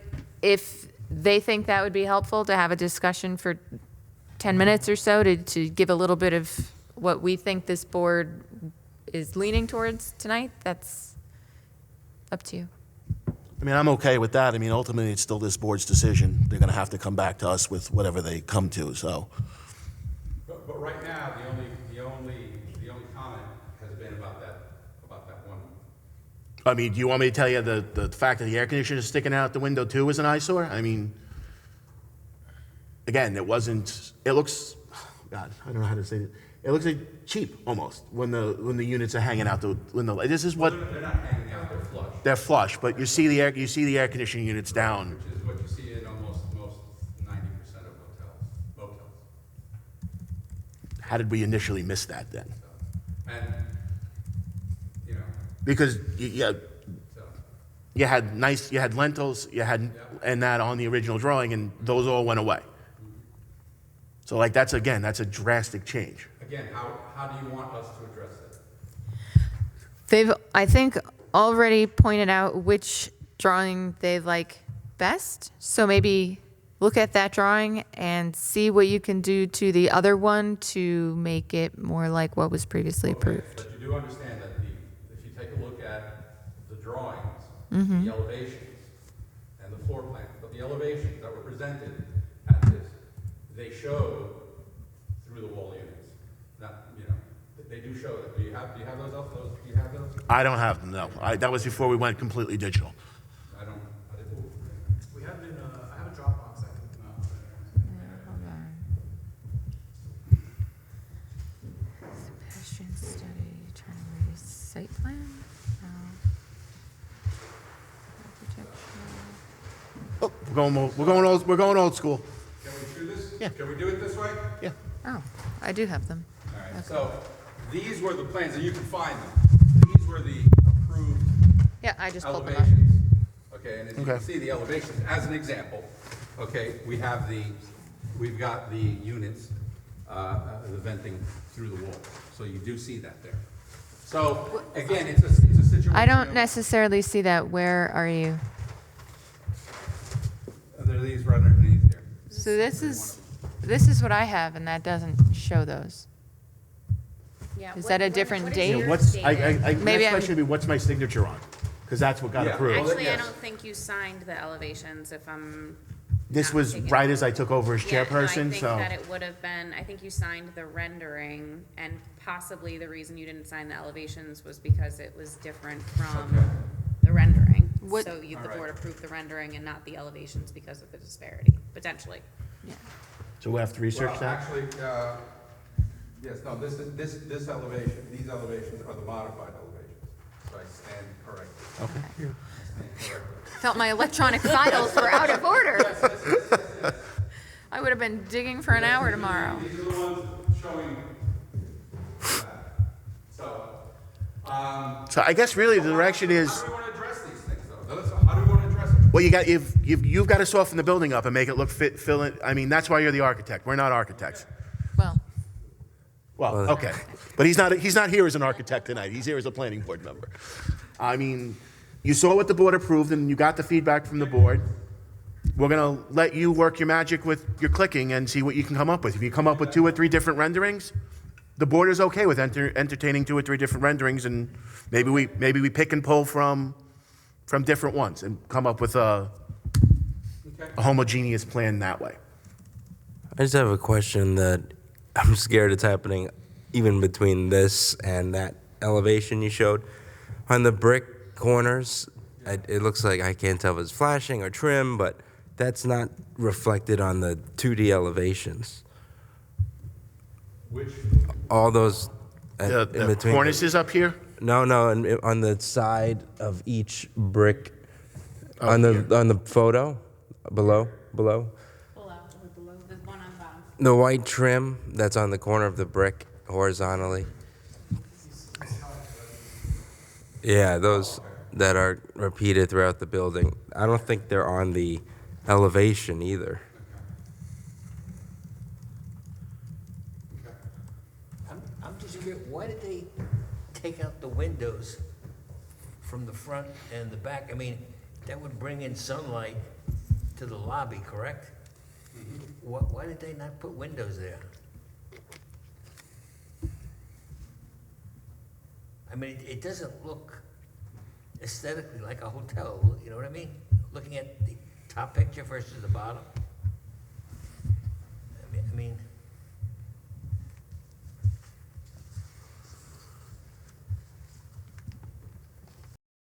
if they think that would be helpful to have a discussion for 10 minutes or so to give a little bit of what we think this board is leaning towards tonight, that's up to you. I mean, I'm okay with that. I mean, ultimately, it's still this board's decision. They're going to have to come back to us with whatever they come to, so. But right now, the only comment has been about that one. I mean, do you want me to tell you the fact that the air conditioner is sticking out the window too is an eyesore? I mean, again, it looks, God, I don't know how to say it. It looks like cheap almost when the units are hanging out the window. This is what They're not hanging out, they're flush. they're flush, but you see the air conditioning units down. Which is what you see in almost 90% of motels. How did we initially miss that then? And, Because so, you had lentils, and that on the original drawing, and those all went away. So that's a drastic change. again, how do you want us to address it? They've, I think, already pointed out which drawing they like best. So maybe look at that drawing and see what you can do to the other one to make it more like what was previously approved. But you do understand that if you take a look at the drawings, Mm-hmm. the elevations, and the floor plan, but the elevations that were presented at this, they show through the wall units. Not, you know, they do show that. Do you have those also? Do you have those? I don't have them, no. That was before we went completely digital. I don't, We have it in I have a Dropbox. I can. Hold on. Pedestrian study, turning radius, site plan? No. Architectural. Oh, we're going old school. Can we do this? Yeah. Can we do it this way? Yeah. Oh, I do have them. All right, Okay. so these were the plans, and you can find them. These were the approved Yeah, I just pulled them up. elevations. Okay, and as you Okay. can see, the elevations, as an example, okay, we've got the units, the venting through the wall. So you do see that there. So, again, it's a situation. I don't necessarily see that. Where are you? There are these right underneath here. So this is what I have, and that doesn't show those. Yeah, Is what- that a what- different what is date? yours What's, dated? next Maybe I'm- question would be, what's my signature on? Because that's what got Yeah. approved. Actually, I yes. don't think you signed the elevations if I'm. This not was mistaken. right as I took over as Yeah, no, chairperson, so. I think that it would have been, I think you signed the rendering, and possibly the reason you didn't sign the elevations was because it was different from the rendering. What- So the All right. board approved the rendering and not the elevations because of the disparity, potentially. So we have to research Well, that? actually, yes, no, this elevation, these elevations are the modified elevations. So I stand corrected. Okay. I stand corrected. Felt my electronic files were out of order. I would have been digging for an hour tomorrow. These are the ones showing that. So, So I guess really the direction is, how do we want to address these things, though? How do we want to address it? well, you've got to soften the building up and make it look fill in. I mean, that's why you're the architect. We're not architects. Well, Well, okay. But he's not here as an architect tonight. He's here as a planning board member. I mean, you saw what the board approved and you got the feedback from the board. We're going to let you work your magic with your clicking and see what you can come up with. If you come up with 2 or 3 different renderings, the board is okay with entertaining 2 or 3 different renderings, and maybe we pick and pull from different ones and come up with a homogeneous plan that way. I just have a question that I'm scared it's happening even between this and that elevation you showed. On the brick corners, it looks like I can't tell if it's flashing or trim, but that's not reflected on the 2D elevations. Which, All those in The between. cornices up here? No, on the side of each brick, Oh, on here. the photo, below. Below, the one on the bottom. The white trim that's on the corner of the brick horizontally. Yeah, those that are repeated throughout the building. I don't think they're on the elevation either. I'm just curious, why did they take out the windows from the front and the back? I mean, that would bring in sunlight to the lobby, correct? Why did they not put windows there? I mean, it doesn't look aesthetically like a hotel, you know what I mean? Looking at the top picture versus the bottom. I mean,